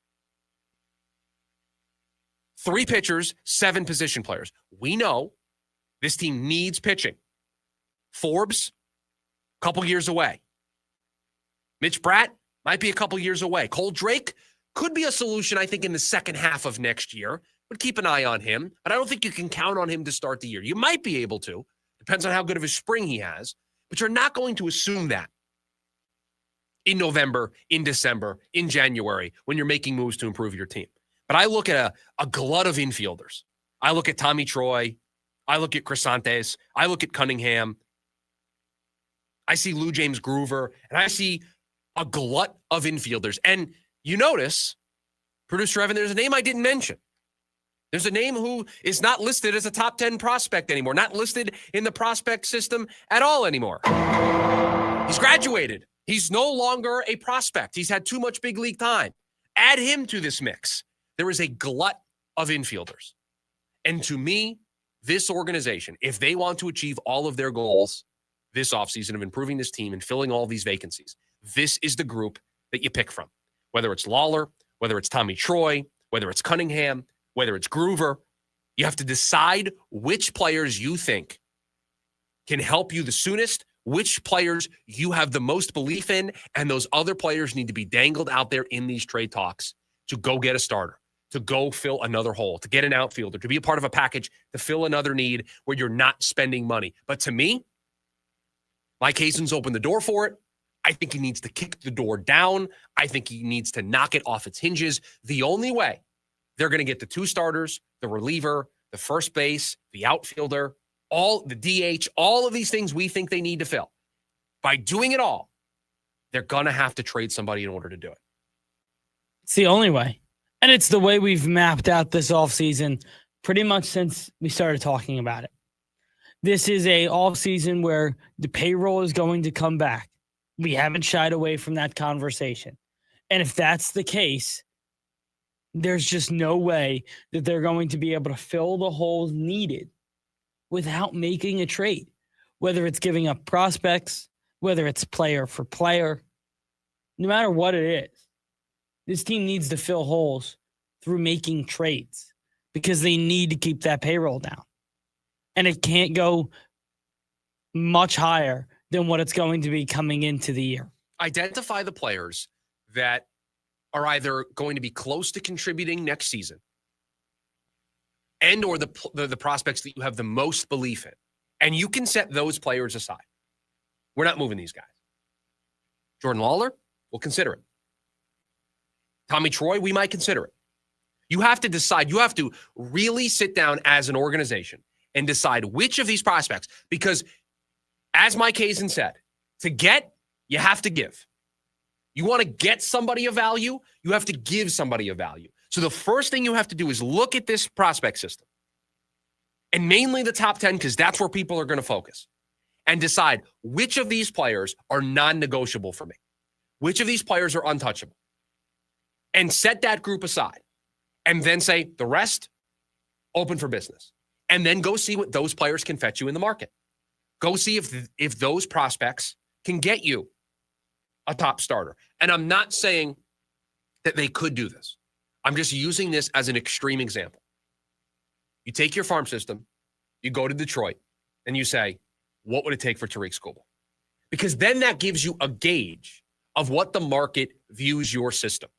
3 pitchers, 7 position players. We know this team needs pitching. Forbes, a couple years away. Mitch Bratt might be a couple years away. Cole Drake could be a solution, I think, in the second half of next year. But keep an eye on him. But I don't think you can count on him to start the year. You might be able to. Depends on how good of a spring he has. But you're not going to assume that in November, in December, in January, when you're making moves to improve your team. But I look at a glut of infielders. I look at Tommy Troy. I look at Crisantes. I look at Cunningham. I see Lou James Groover. And I see a glut of infielders. And you notice, Producer Evan, there's a name I didn't mention. There's a name who is not listed as a top 10 prospect anymore, not listed in the prospect system at all anymore. He's graduated. He's no longer a prospect. He's had too much big league time. Add him to this mix. There is a glut of infielders. And to me, this organization, if they want to achieve all of their goals this offseason of improving this team and filling all these vacancies, this is the group that you pick from. Whether it's Lawler, whether it's Tommy Troy, whether it's Cunningham, whether it's Groover, you have to decide which players you think can help you the soonest, which players you have the most belief in, and those other players need to be dangled out there in these trade talks to go get a starter, to go fill another hole, to get an outfielder, to be a part of a package, to fill another need where you're not spending money. But to me, Mike Hazen's opened the door for it. I think he needs to kick the door down. I think he needs to knock it off its hinges. The only way they're going to get the 2 starters, the reliever, the first base, the outfielder, all the DH, all of these things we think they need to fill. By doing it all, they're going to have to trade somebody in order to do it. It's the only way. And it's the way we've mapped out this offseason pretty much since we started talking about it. This is a offseason where the payroll is going to come back. We haven't shied away from that conversation. And if that's the case, there's just no way that they're going to be able to fill the holes needed without making a trade, whether it's giving up prospects, whether it's player for player, no matter what it is. This team needs to fill holes through making trades because they need to keep that payroll down. And it can't go much higher than what it's going to be coming into the year. Identify the players that are either going to be close to contributing next season and or the prospects that you have the most belief in. And you can set those players aside. We're not moving these guys. Jordan Lawler, we'll consider it. Tommy Troy, we might consider it. You have to decide. You have to really sit down as an organization and decide which of these prospects, because as Mike Hazen said, to get, you have to give. You want to get somebody of value, you have to give somebody of value. So the first thing you have to do is look at this prospect system, and mainly the top 10, because that's where people are going to focus, and decide which of these players are non-negotiable for me. Which of these players are untouchable? and set that group aside and then say the rest open for business. And then go see what those players can fetch you in the market. Go see if those prospects can get you a top starter. And I'm not saying that they could do this. I'm just using this as an extreme example. You take your farm system, you go to Detroit, and you say, what would it take for Tariq Skubal? Because then that gives you a gauge of what the market views your system,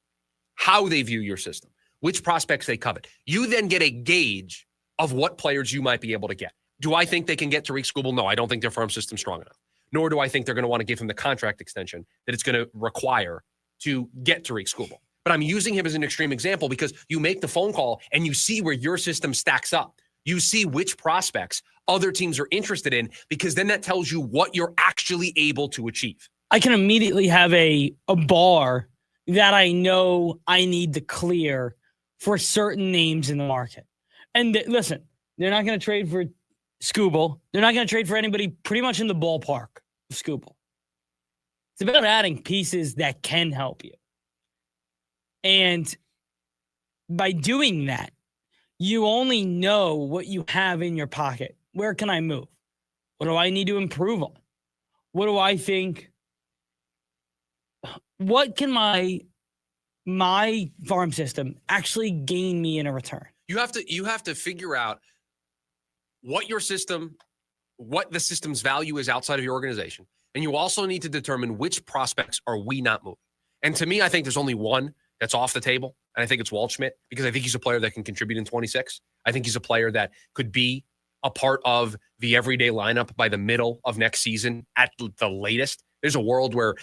how they view your system, which prospects they covet. You then get a gauge of what players you might be able to get. Do I think they can get Tariq Skubal? No, I don't think their farm system's strong enough. Nor do I think they're going to want to give him the contract extension that it's going to require to get Tariq Skubal. But I'm using him as an extreme example because you make the phone call and you see where your system stacks up. You see which prospects other teams are interested in, because then that tells you what you're actually able to achieve. I can immediately have a bar that I know I need to clear for certain names in the market. And listen, they're not going to trade for Skubal. They're not going to trade for anybody pretty much in the ballpark of Skubal. It's about adding pieces that can help you. And by doing that, you only know what you have in your pocket. Where can I move? What do I need to improve on? What do I think? What can my farm system actually gain me in a return? You have to figure out what your system, what the system's value is outside of your organization. And you also need to determine which prospects are we not moving. And to me, I think there's only one that's off the table. And I think it's Waldschmidt, because I think he's a player that can contribute in 26. I think he's a player that could be a part of the everyday lineup by the middle of next season at the latest. There's a world where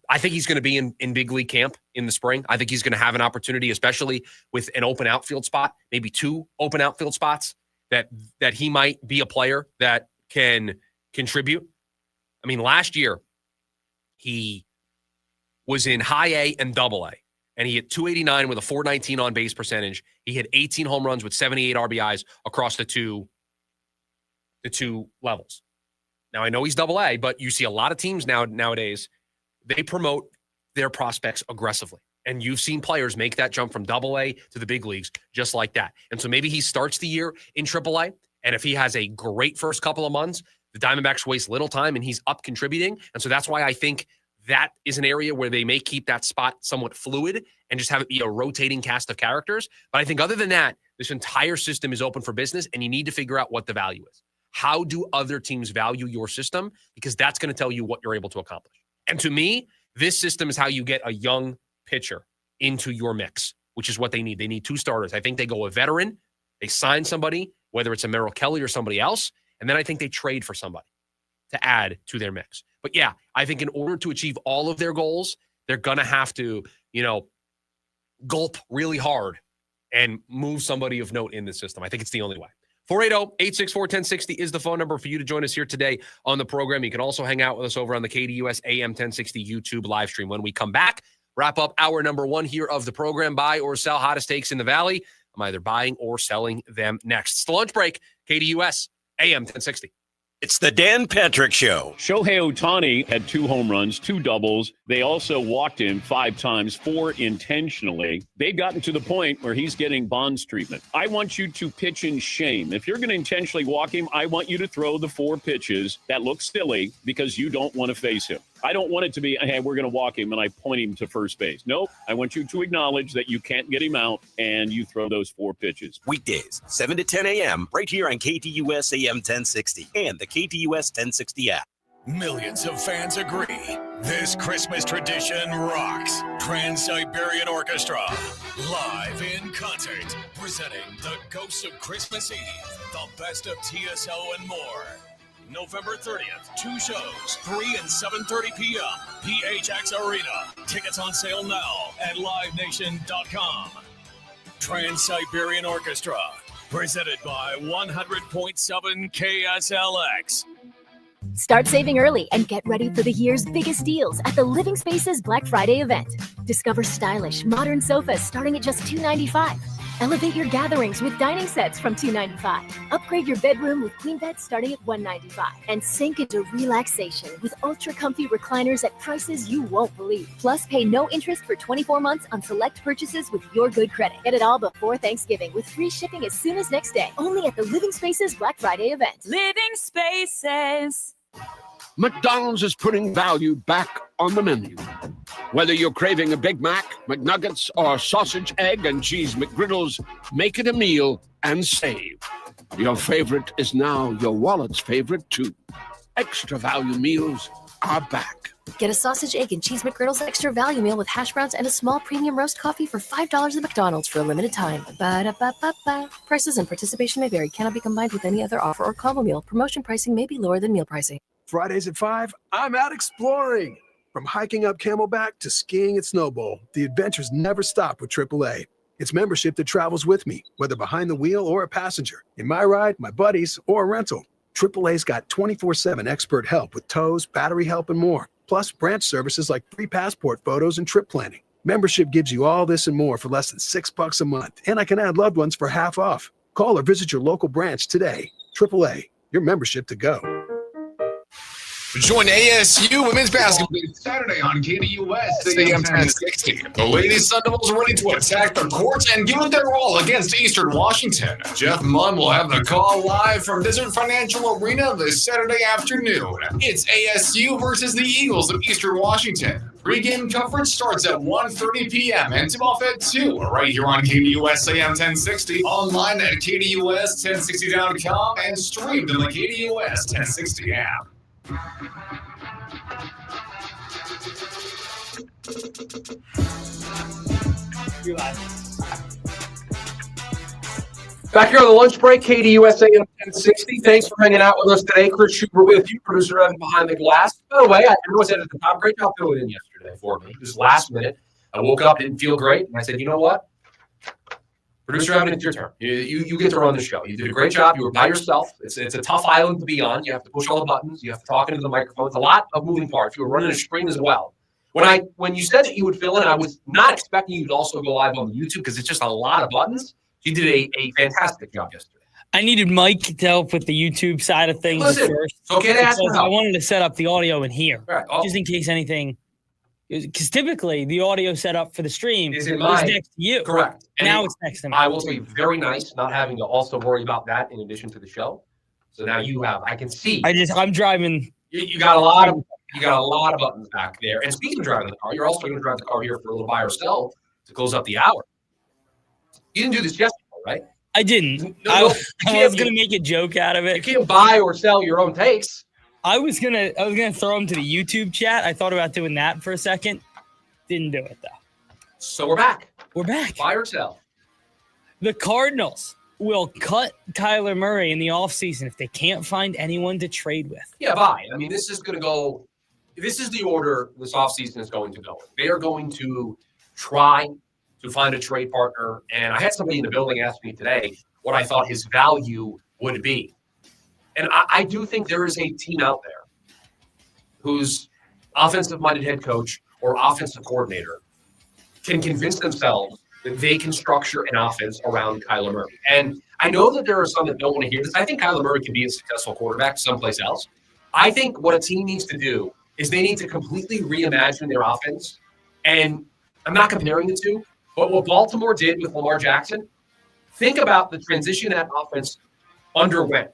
I think he's going to be in big league camp in the spring. I think he's going to have an opportunity, especially with an open outfield spot, maybe 2 open outfield spots, that he might be a player that can contribute. I mean, last year he was in high A and double A, and he hit 289 with a 419 on base percentage. He hit 18 home runs with 78 RBIs across the two levels. Now, I know he's double A, but you see a lot of teams nowadays, they promote their prospects aggressively. And you've seen players make that jump from double A to the big leagues just like that. And so maybe he starts the year in triple A, and if he has a great first couple of months, the Diamondbacks waste little time and he's up contributing. And so that's why I think that is an area where they may keep that spot somewhat fluid and just have it be a rotating cast of characters. But I think other than that, this entire system is open for business, and you need to figure out what the value is. How do other teams value your system? Because that's going to tell you what you're able to accomplish. And to me, this system is how you get a young pitcher into your mix, which is what they need. They need 2 starters. I think they go a veteran. They sign somebody, whether it's a Merrill Kelly or somebody else. And then I think they trade for somebody to add to their mix. But yeah, I think in order to achieve all of their goals, they're going to have to, gulp really hard and move somebody of note in the system. I think it's the only way. 480-864-1060 is the phone number for you to join us here today on the program. You can also hang out with us over on the KDUS AM 1060 YouTube live stream. When we come back, wrap up hour number 1 here of the program. Buy or sell hottest takes in the Valley. I'm either buying or selling them next. It's the lunch break, KDUS AM 1060. It's the Dan Patrick Show. Shohei Ohtani had 2 home runs, 2 doubles. They also walked him 5 times, 4 intentionally. They've gotten to the point where he's getting Bonds treatment. I want you to pitch in shame. If you're going to intentionally walk him, I want you to throw the 4 pitches that look silly because you don't want to face him. I don't want it to be, hey, we're going to walk him and I point him to first base. Nope. I want you to acknowledge that you can't get him out and you throw those 4 pitches. Weekdays, 7 to 10 a.m., right here on KTUS AM 1060 and the KTUS 1060 app. Millions of fans agree. This Christmas tradition rocks. Trans-Siberian Orchestra, live in concert, presenting the Ghosts of Christmas Eve, the best of TSO and more. November 30th, 2 shows, 3 and 7:30 p.m. PHX Arena. Tickets on sale now at livenation.com. Trans-Siberian Orchestra, presented by 100.7 KSLX. Start saving early and get ready for the year's biggest deals at the Living Spaces Black Friday event. Discover stylish, modern sofas starting at just $295. Elevate your gatherings with dining sets from $295. Upgrade your bedroom with queen beds starting at $195. And sink into relaxation with ultra-comfy recliners at prices you won't believe. Plus, pay no interest for 24 months on select purchases with your good credit. Get it all before Thanksgiving with free shipping as soon as next day. Only at the Living Spaces Black Friday event. Living Spaces. McDonald's is putting value back on the menu. Whether you're craving a Big Mac, McNuggets, or sausage, egg, and cheese McGriddles, make it a meal and save. Your favorite is now your wallet's favorite, too. Extra value meals are back. Get a sausage, egg, and cheese McGriddles extra value meal with hash browns and a small premium roast coffee for $5 at McDonald's for a limited time. Ba-da-ba-ba-ba. Prices and participation may vary. Cannot be combined with any other offer or combo meal. Promotion pricing may be lower than meal pricing. Fridays at 5, I'm out exploring. From hiking up Camelback to skiing at Snowbowl, the adventures never stop with AAA. It's membership that travels with me, whether behind the wheel or a passenger, in my ride, my buddies, or a rental. AAA's got 24/7 expert help with tows, battery help, and more. Plus branch services like free passport photos and trip planning. Membership gives you all this and more for less than $6 a month, and I can add loved ones for half off. Call or visit your local branch today. AAA, your membership to go. Join ASU women's basketball Saturday on KDUS AM 1060. The Lady Sun Devils are ready to attack the courts and give it their all against Eastern Washington. Jeff Munn will have the call live from Desert Financial Arena this Saturday afternoon. It's ASU versus the Eagles of Eastern Washington. Pre-game coverage starts at 1:30 p.m. and tip-off at 2 right here on KDUS AM 1060, online at KDUS1060.com, and streamed on the KDUS 1060 app. Back here on the lunch break, KDUS AM 1060. Thanks for hanging out with us today. Chris Schubert with you, producer Evan behind the glass. By the way, I was at the top. Great job filling in yesterday for me. Just last minute. I woke up, didn't feel great, and I said, you know what? Producer Evan, it's your turn. You get to run the show. You did a great job. You were by yourself. It's a tough island to be on. You have to push all the buttons. You have to talk into the microphone. It's a lot of moving parts. You were running a stream as well. When you said that you would fill in, I was not expecting you to also go live on YouTube because it's just a lot of buttons. You did a fantastic job yesterday. I needed Mike to help with the YouTube side of things first. It's okay to ask for help. I wanted to set up the audio in here, right. Just in case anything. Because typically the audio setup for the stream is next to you. Correct. Now it's next to me. I will say very nice not having to also worry about that in addition to the show. So now I can see. I'm driving. You got a lot of buttons back there. And speaking of driving the car, you're also going to drive the car here for a little buy or sell to close up the hour. You didn't do this yesterday, right? I didn't. No, I was going to make a joke out of it. You can't buy or sell your own takes. I was gonna throw him to the YouTube chat. I thought about doing that for a second. Didn't do it though. So we're back. We're back. Buy or sell. The Cardinals will cut Kyler Murray in the offseason if they can't find anyone to trade with. Yeah, buy. I mean, this is the order this offseason is going to go. They are going to try to find a trade partner. And I had somebody in the building ask me today what I thought his value would be. And I do think there is a team out there whose offensive-minded head coach or offensive coordinator can convince themselves that they can structure an offense around Kyler Murray. And I know that there are some that don't want to hear this. I think Kyler Murray can be a successful quarterback someplace else. I think what a team needs to do is they need to completely reimagine their offense. And I'm not comparing the two, but what Baltimore did with Lamar Jackson, think about the transition that offense underwent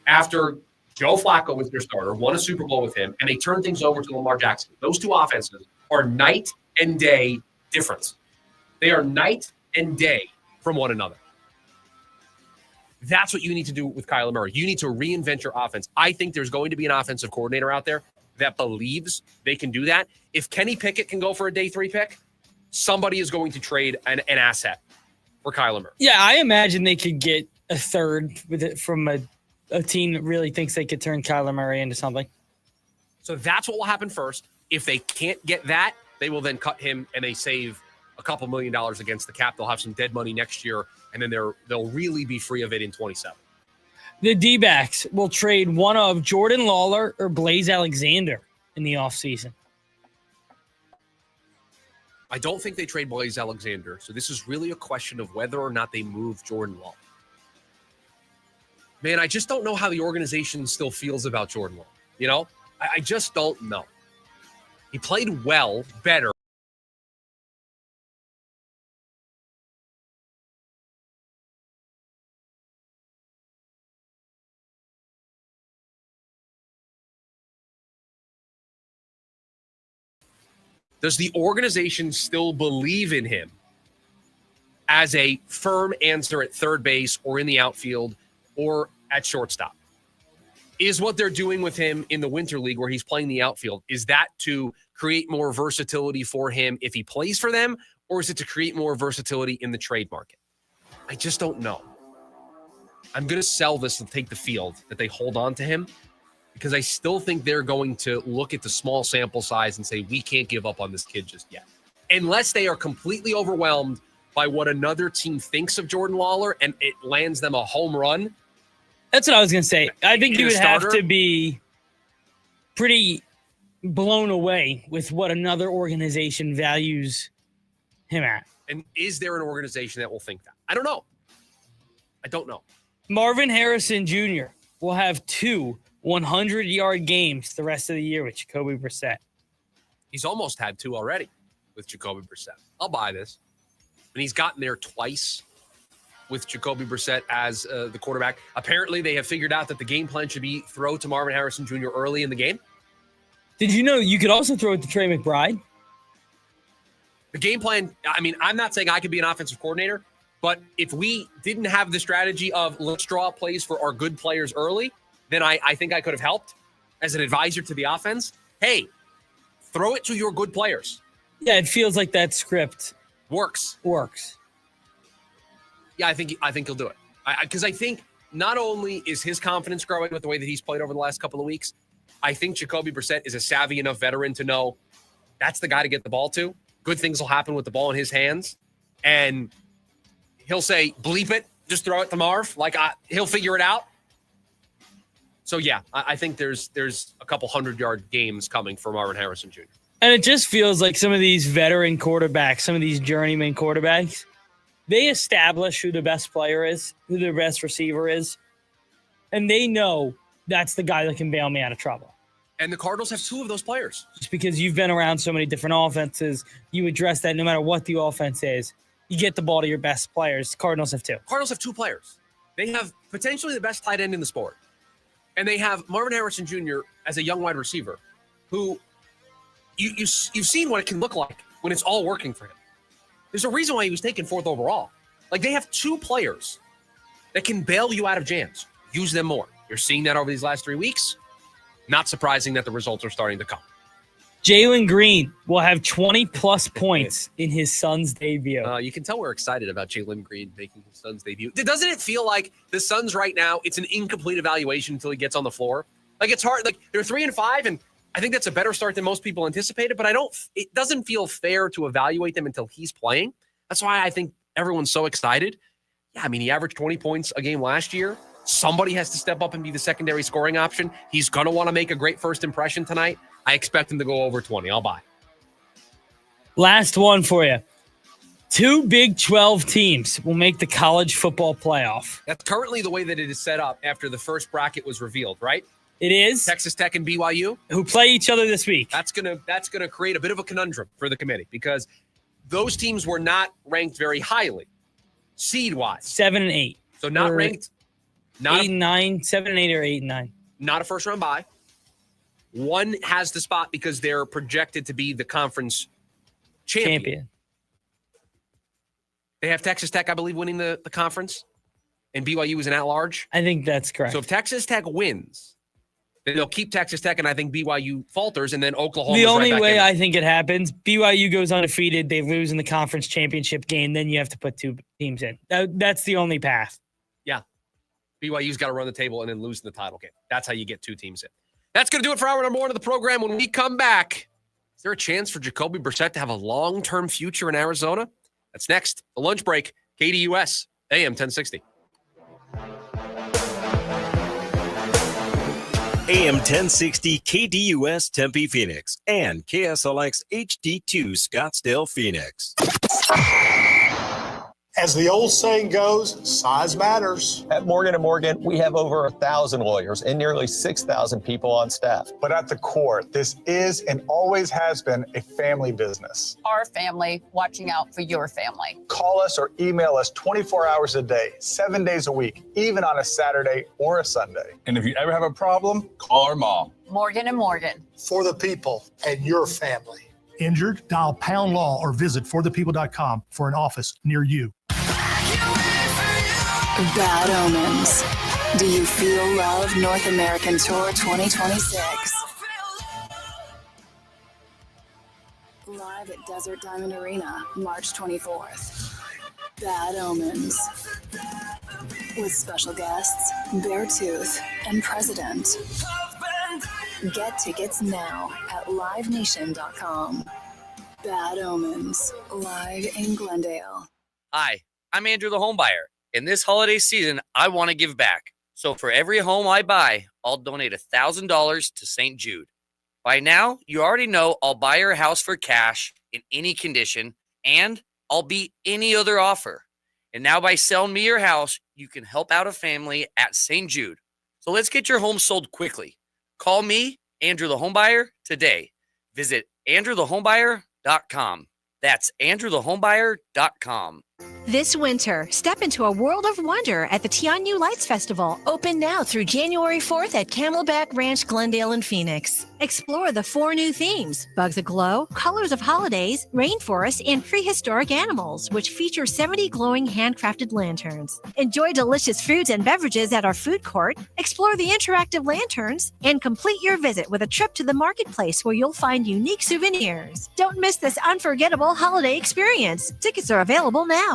after Joe Flacco was their starter, won a Super Bowl with him, and they turned things over to Lamar Jackson. Those two offenses are night and day difference. They are night and day from one another. That's what you need to do with Kyler Murray. You need to reinvent your offense. I think there's going to be an offensive coordinator out there that believes they can do that. If Kenny Pickett can go for a day 3 pick, somebody is going to trade an asset for Kyler Murray. Yeah, I imagine they could get a third with it from a team that really thinks they could turn Kyler Murray into something. So that's what will happen first. If they can't get that, they will then cut him and they save a couple $1 million against the cap. They'll have some dead money next year, and then they'll really be free of it in 27. The D-backs will trade one of Jordan Lawler or Blaze Alexander in the offseason. I don't think they trade Blaze Alexander, so this is really a question of whether or not they move Jordan Love. Man, I just don't know how the organization still feels about Jordan Love. You know, I just don't know. He played well, better. Does the organization still believe in him as a firm answer at third base or in the outfield or at shortstop? Is what they're doing with him in the Winter League where he's playing the outfield, is that to create more versatility for him if he plays for them, or is it to create more versatility in the trade market? I just don't know. I'm going to sell this and take the field that they hold on to him, because I still think they're going to look at the small sample size and say, we can't give up on this kid just yet. Unless they are completely overwhelmed by what another team thinks of Jordan Lawler and it lands them a home run. That's what I was going to say. I think you would starter? have to be pretty blown away with what another organization values him at. And is there an organization that will think that? I don't know. Marvin Harrison Jr. will have 2 100-yard games the rest of the year with Jacoby Brissett. He's almost had 2 already with Jacoby Brissett. I'll buy this. And he's gotten there twice with Jacoby Brissett as the quarterback. Apparently, they have figured out that the game plan should be throw to Marvin Harrison Jr. early in the game. Did you know you could also throw it to Trey McBride? The game plan, I mean, I'm not saying I could be an offensive coordinator, but if we didn't have the strategy of let's draw up plays for our good players early, then I think I could have helped as an advisor to the offense. Hey, throw it to your good players. Yeah, it feels like that script works. Yeah, I think he'll do it. Because I think not only is his confidence growing with the way that he's played over the last couple of weeks, I think Jacoby Brissett is a savvy enough veteran to know that's the guy to get the ball to. Good things will happen with the ball in his hands. And he'll say, bleep it, just throw it to Marv. He'll figure it out. So, yeah, I think there's a couple 100-yard games coming for Marvin Harrison Jr. And it just feels like some of these veteran quarterbacks, some of these journeyman quarterbacks, they establish who the best player is, who their best receiver is, and they know that's the guy that can bail me out of trouble. And the Cardinals have 2 of those players. Just because you've been around so many different offenses, you address that no matter what the offense is. You get the ball to your best players. Cardinals have 2. Cardinals have 2 players. They have potentially the best tight end in the sport. And they have Marvin Harrison Jr. as a young wide receiver who you've seen what it can look like when it's all working for him. There's a reason why he was taken 4th overall. They have 2 players that can bail you out of jams. Use them more. You're seeing that over these last 3 weeks. Not surprising that the results are starting to come. Jalen Green will have 20-plus points in his son's debut. You can tell we're excited about Jalen Green making his son's debut. Doesn't it feel like the Suns right now, it's an incomplete evaluation until he gets on the floor? It's hard. They're 3-5, and I think that's a better start than most people anticipated, but it doesn't feel fair to evaluate them until he's playing. That's why I think everyone's so excited. Yeah, I mean, he averaged 20 points a game last year. Somebody has to step up and be the secondary scoring option. He's going to want to make a great first impression tonight. I expect him to go over 20. I'll buy. Last one for you. 2 Big 12 teams will make the college football playoff. That's currently the way that it is set up after the first bracket was revealed, right? It is. Texas Tech and BYU. Who play each other this week. That's gonna create a bit of a conundrum for the committee because those teams were not ranked very highly, seed-wise. 7 and 8. So not ranked. 8 and 9, 7 and 8 or 8 and 9. Not a first-round bye. One has the spot because they're projected to be the conference champion. They have Texas Tech, I believe, winning the conference, and BYU is an at-large. I think that's correct. So if Texas Tech wins, then they'll keep Texas Tech, and I think BYU falters, and then Oklahoma. The only way I think it happens, BYU goes undefeated, they lose in the conference championship game, then you have to put 2 teams in. That's the only path. Yeah. BYU's got to run the table and then lose in the title game. That's how you get 2 teams in. That's going to do it for hour number 1 of the program. When we come back, is there a chance for Jacoby Brissett to have a long-term future in Arizona? That's next. The lunch break, KDUS, AM 1060. AM 1060 KDUS Tempe Phoenix and KSLX HD2 Scottsdale Phoenix. As the old saying goes, size matters. At Morgan & Morgan, we have over 1,000 lawyers and nearly 6,000 people on staff. But at the core, this is and always has been a family business. Our family watching out for your family. Call us or email us 24 hours a day, 7 days a week, even on a Saturday or a Sunday. And if you ever have a problem, call our mom. Morgan & Morgan. For the people and your family. Injured? Dial Pound Law or visit forthepeople.com for an office near you. Bad Omens. Do you feel love? North American Tour 2026. Live at Desert Diamond Arena, March 24th. Bad Omens. With special guests, Beartooth and President. Get tickets now at livenation.com. Bad Omens, live in Glendale. Hi, I'm Andrew the Homebuyer. In this holiday season, I want to give back. So for every home I buy, I'll donate $1,000 to St. Jude. By now, you already know I'll buy your house for cash in any condition, and I'll beat any other offer. And now by selling me your house, you can help out a family at St. Jude. So let's get your home sold quickly. Call me, Andrew the Homebuyer, today. Visit andrewthehomebuyer.com. That's andrewthehomebuyer.com. This winter, step into a world of wonder at the Tianyu Lights Festival, open now through January 4th at Camelback Ranch, Glendale, and Phoenix. Explore the 4 new themes: Bugs Aglow, Colors of Holidays, Rainforest, and Prehistoric Animals, which feature 70 glowing handcrafted lanterns. Enjoy delicious foods and beverages at our food court, explore the interactive lanterns, and complete your visit with a trip to the marketplace where you'll find unique souvenirs. Don't miss this unforgettable holiday experience. Tickets are available now.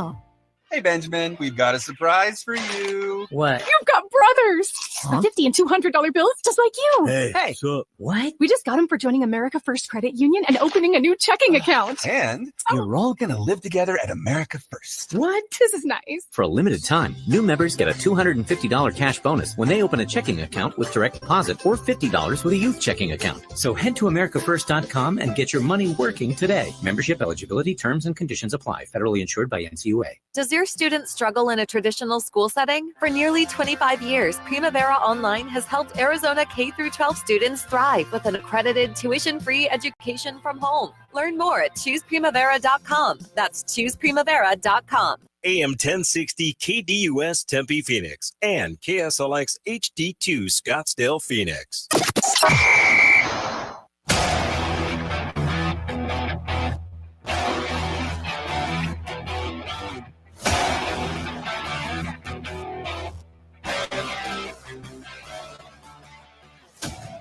Hey, Benjamin, we've got a surprise for you. What? You've got brothers. Huh? $50 and $200 bills just like you. Hey, what's up? What? We just got them for joining America First Credit Union and opening a new checking account. And you're all going to live together at America First. What? This is nice. For a limited time, new members get a $250 cash bonus when they open a checking account with direct deposit or $50 with a youth checking account. So head to AmericaFirst.com and get your money working today. Membership eligibility, terms, and conditions apply. Federally insured by NCUA. Does your student struggle in a traditional school setting? For nearly 25 years, Primavera Online has helped Arizona K-12 students thrive with an accredited tuition-free education from home. Learn more at chooseprimavera.com. That's chooseprimavera.com. AM 1060 KDUS Tempe Phoenix and KSLX HD2 Scottsdale Phoenix.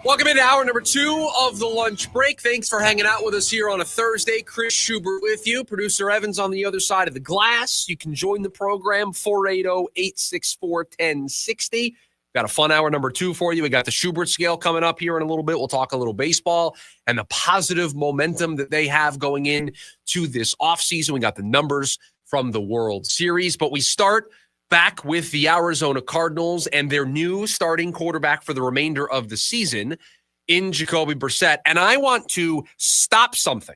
Welcome into hour number 2 of the lunch break. Thanks for hanging out with us here on a Thursday. Chris Schubert with you. Producer Evans on the other side of the glass. You can join the program, 480-864-1060. Got a fun hour number 2 for you. We got the Schubert Scale coming up here in a little bit. We'll talk a little baseball and the positive momentum that they have going in to this offseason. We got the numbers from the World Series. But we start back with the Arizona Cardinals and their new starting quarterback for the remainder of the season in Jacoby Brissett. And I want to stop something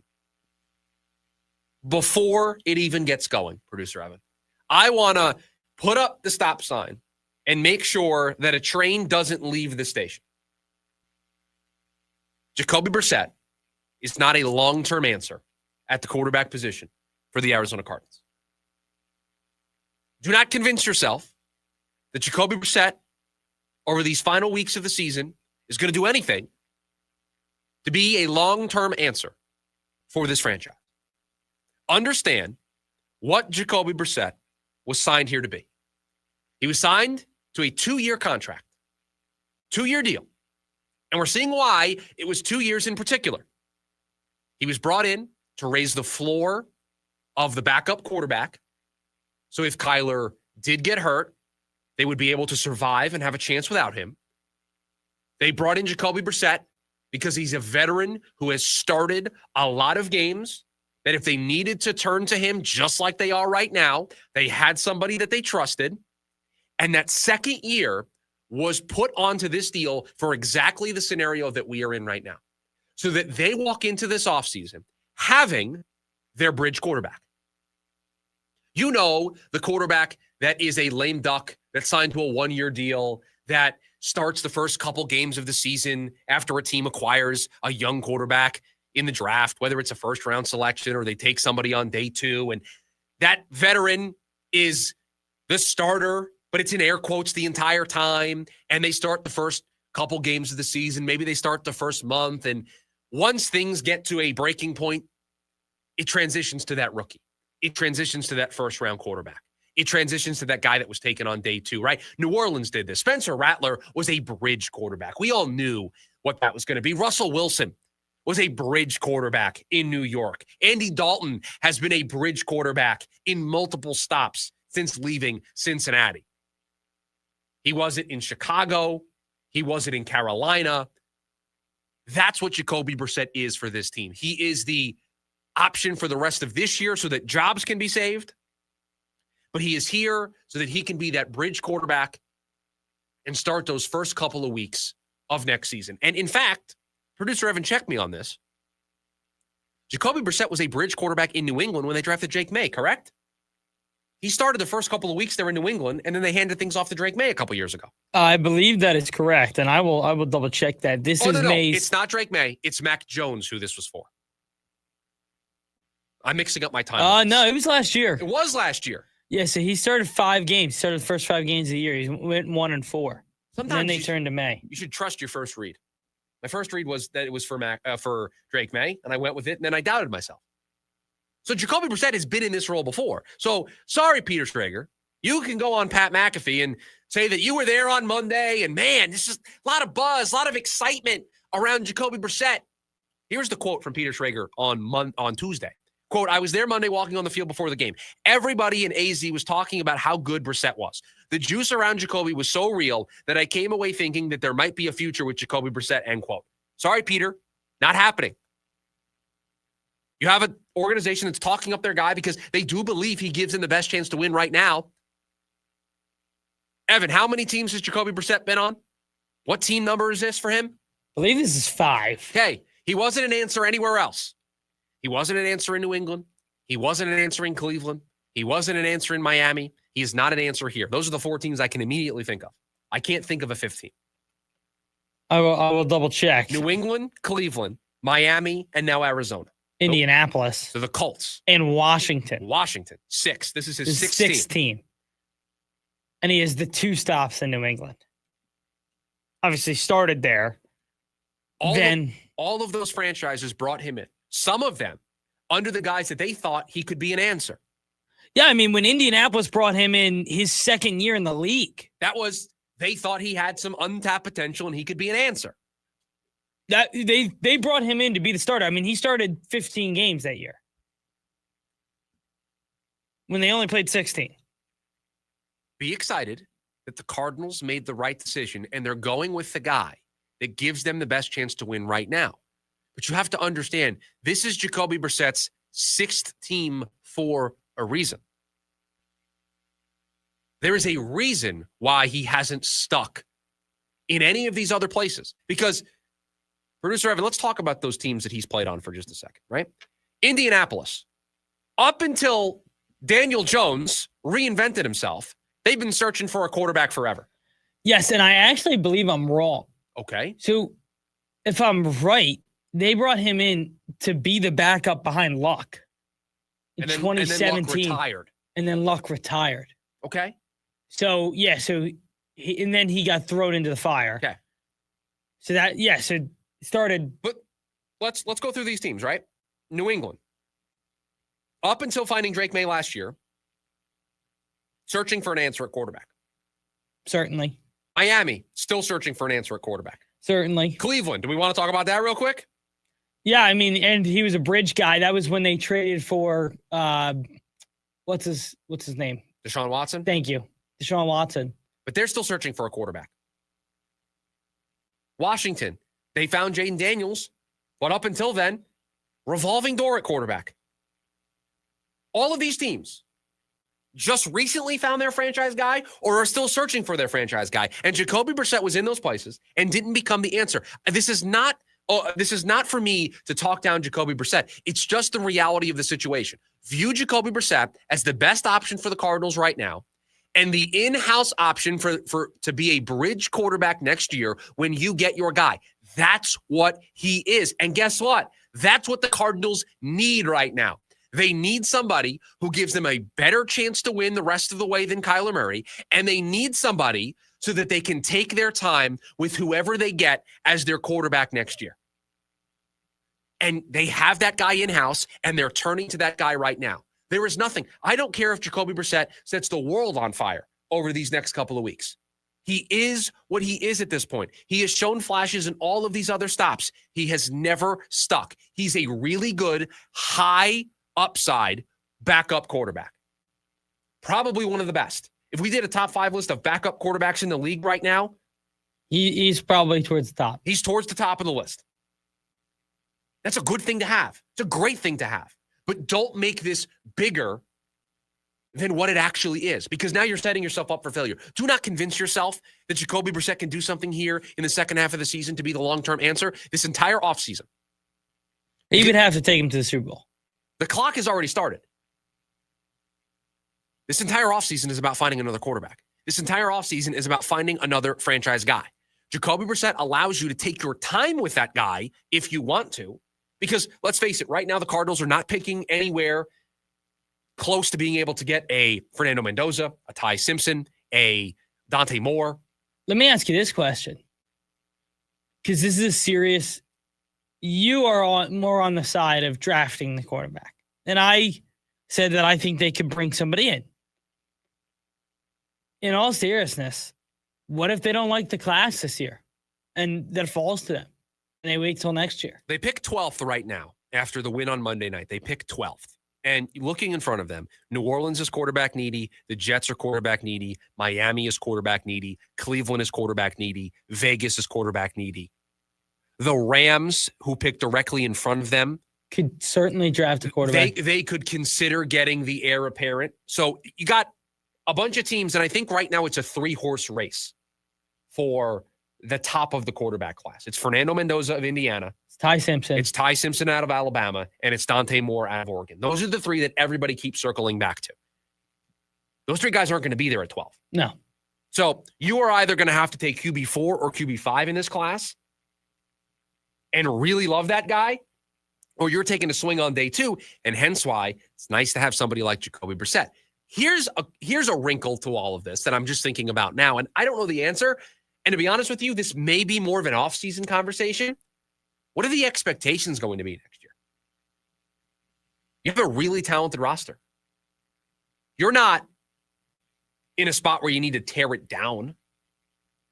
before it even gets going, Producer Evan. I want to put up the stop sign and make sure that a train doesn't leave the station. Jacoby Brissett is not a long-term answer at the quarterback position for the Arizona Cardinals. Do not convince yourself that Jacoby Brissett over these final weeks of the season is going to do anything to be a long-term answer for this franchise. Understand what Jacoby Brissett was signed here to be. He was signed to a 2-year contract, 2-year deal. And we're seeing why it was 2 years in particular. He was brought in to raise the floor of the backup quarterback. So if Kyler did get hurt, they would be able to survive and have a chance without him. They brought in Jacoby Brissett because he's a veteran who has started a lot of games, that if they needed to turn to him just like they are right now, they had somebody that they trusted. And that second year was put onto this deal for exactly the scenario that we are in right now, so that they walk into this offseason having their bridge quarterback. You know, the quarterback that is a lame duck that signed to a one-year deal that starts the first couple games of the season after a team acquires a young quarterback in the draft, whether it's a first-round selection or they take somebody on day 2. And that veteran is the starter, but it's in air quotes the entire time. And they start the first couple games of the season. Maybe they start the first month. And once things get to a breaking point, it transitions to that rookie. It transitions to that first-round quarterback. It transitions to that guy that was taken on day 2, right? New Orleans did this. Spencer Rattler was a bridge quarterback. We all knew what that was going to be. Russell Wilson was a bridge quarterback in New York. Andy Dalton has been a bridge quarterback in multiple stops since leaving Cincinnati. He wasn't in Chicago. He wasn't in Carolina. That's what Jacoby Brissett is for this team. He is the option for the rest of this year so that jobs can be saved. But he is here so that he can be that bridge quarterback and start those first couple of weeks of next season. And in fact, producer Evan checked me on this. Jacoby Brissett was a bridge quarterback in New England when they drafted Jake May, correct? He started the first couple of weeks there in New England, and then they handed things off to Drake May a couple years ago. I believe that is correct, and I will double check that. This is May's. It's not Drake May. It's Mac Jones who this was for. I'm mixing up my timelines. No, it was last year. It was last year. Yeah, so he started 5 games. He started the first 5 games of the year. He went 1-4. Sometimes then they turned to May. You should trust your first read. My first read was that it was for Drake May, and I went with it, and then I doubted myself. So Jacoby Brissett has been in this role before. So sorry, Peter Schrager. You can go on Pat McAfee and say that you were there on Monday, and man, this is a lot of buzz, a lot of excitement around Jacoby Brissett. Here's the quote from Peter Schrager on Tuesday. Quote, I was there Monday walking on the field before the game. Everybody in AZ was talking about how good Brissett was. The juice around Jacoby was so real that I came away thinking that there might be a future with Jacoby Brissett, end quote. Sorry, Peter, not happening. You have an organization that's talking up their guy because they do believe he gives them the best chance to win right now. Evan, how many teams has Jacoby Brissett been on? What team number is this for him? I believe this is 5. Okay, he wasn't an answer anywhere else. He wasn't an answer in New England. He wasn't an answer in Cleveland. He wasn't an answer in Miami. He is not an answer here. Those are the 4 teams I can immediately think of. I can't think of a 5th team. I will double check. New England, Cleveland, Miami, and now Arizona. Indianapolis. So the Colts. And Washington. Washington, 6. This is his 6th team. And he has the 2 stops in New England. Obviously started there. All of those franchises brought him in. Some of them under the guys that they thought he could be an answer. Yeah, I mean, when Indianapolis brought him in his 2nd year in the league. They thought he had some untapped potential and he could be an answer. That they brought him in to be the starter. I mean, he started 15 games that year when they only played 16. Be excited that the Cardinals made the right decision and they're going with the guy that gives them the best chance to win right now. But you have to understand, this is Jacoby Brissett's 6th team for a reason. There is a reason why he hasn't stuck in any of these other places. Because, producer Evan, let's talk about those teams that he's played on for just a second, right? Indianapolis, up until Daniel Jones reinvented himself, they've been searching for a quarterback forever. Yes, and I actually believe I'm wrong. Okay. So, if I'm right, they brought him in to be the backup behind Luck in 2017. And then Luck retired. Okay. So, yeah, and then he got thrown into the fire. Okay. So it started. But let's go through these teams, right? New England. Up until finding Drake May last year, searching for an answer at quarterback. Certainly. Miami, still searching for an answer at quarterback. Certainly. Cleveland, do we want to talk about that real quick? Yeah, I mean, and he was a bridge guy. That was when they traded for what's his name? Deshaun Watson. Thank you, Deshaun Watson. But they're still searching for a quarterback. Washington, they found Jaden Daniels, but up until then, revolving door at quarterback. All of these teams, just recently found their franchise guy or are still searching for their franchise guy. And Jacoby Brissett was in those places and didn't become the answer. This is not for me to talk down Jacoby Brissett. It's just the reality of the situation. View Jacoby Brissett as the best option for the Cardinals right now and the in-house option to be a bridge quarterback next year when you get your guy. That's what he is. And guess what? That's what the Cardinals need right now. They need somebody who gives them a better chance to win the rest of the way than Kyler Murray, and they need somebody so that they can take their time with whoever they get as their quarterback next year. And they have that guy in-house, and they're turning to that guy right now. There is nothing. I don't care if Jacoby Brissett sets the world on fire over these next couple of weeks. He is what he is at this point. He has shown flashes in all of these other stops. He has never stuck. He's a really good, high upside backup quarterback. Probably one of the best. If we did a top 5 list of backup quarterbacks in the league right now, he's probably towards the top. He's towards the top of the list. That's a good thing to have. It's a great thing to have. But don't make this bigger than what it actually is, because now you're setting yourself up for failure. Do not convince yourself that Jacoby Brissett can do something here in the second half of the season to be the long-term answer this entire offseason. He would have to take him to the Super Bowl. The clock has already started. This entire offseason is about finding another quarterback. This entire offseason is about finding another franchise guy. Jacoby Brissett allows you to take your time with that guy if you want to, because let's face it, right now the Cardinals are not picking anywhere close to being able to get a Fernando Mendoza, a Ty Simpson, a Dante Moore. Let me ask you this question, because this is serious. You are more on the side of drafting the quarterback. And I said that I think they could bring somebody in. In all seriousness, what if they don't like the class this year and that falls to them and they wait till next year? They pick 12th right now after the win on Monday night. They pick 12th. And looking in front of them, New Orleans is quarterback needy. The Jets are quarterback needy. Miami is quarterback needy. Cleveland is quarterback needy. Vegas is quarterback needy. The Rams, who picked directly in front of them, could certainly draft a quarterback. They could consider getting the heir apparent. So you got a bunch of teams, and I think right now it's a 3-horse race for the top of the quarterback class. It's Fernando Mendoza of Indiana. It's Ty Simpson. It's Ty Simpson out of Alabama, and it's Dante Moore out of Oregon. Those are the 3 that everybody keeps circling back to. Those 3 guys aren't going to be there at 12. No. So you are either going to have to take QB4 or QB5 in this class and really love that guy, or you're taking a swing on day 2, and hence why it's nice to have somebody like Jacoby Brissett. Here's a wrinkle to all of this that I'm just thinking about now, and I don't know the answer. And to be honest with you, this may be more of an off-season conversation. What are the expectations going to be next year? You have a really talented roster. You're not in a spot where you need to tear it down.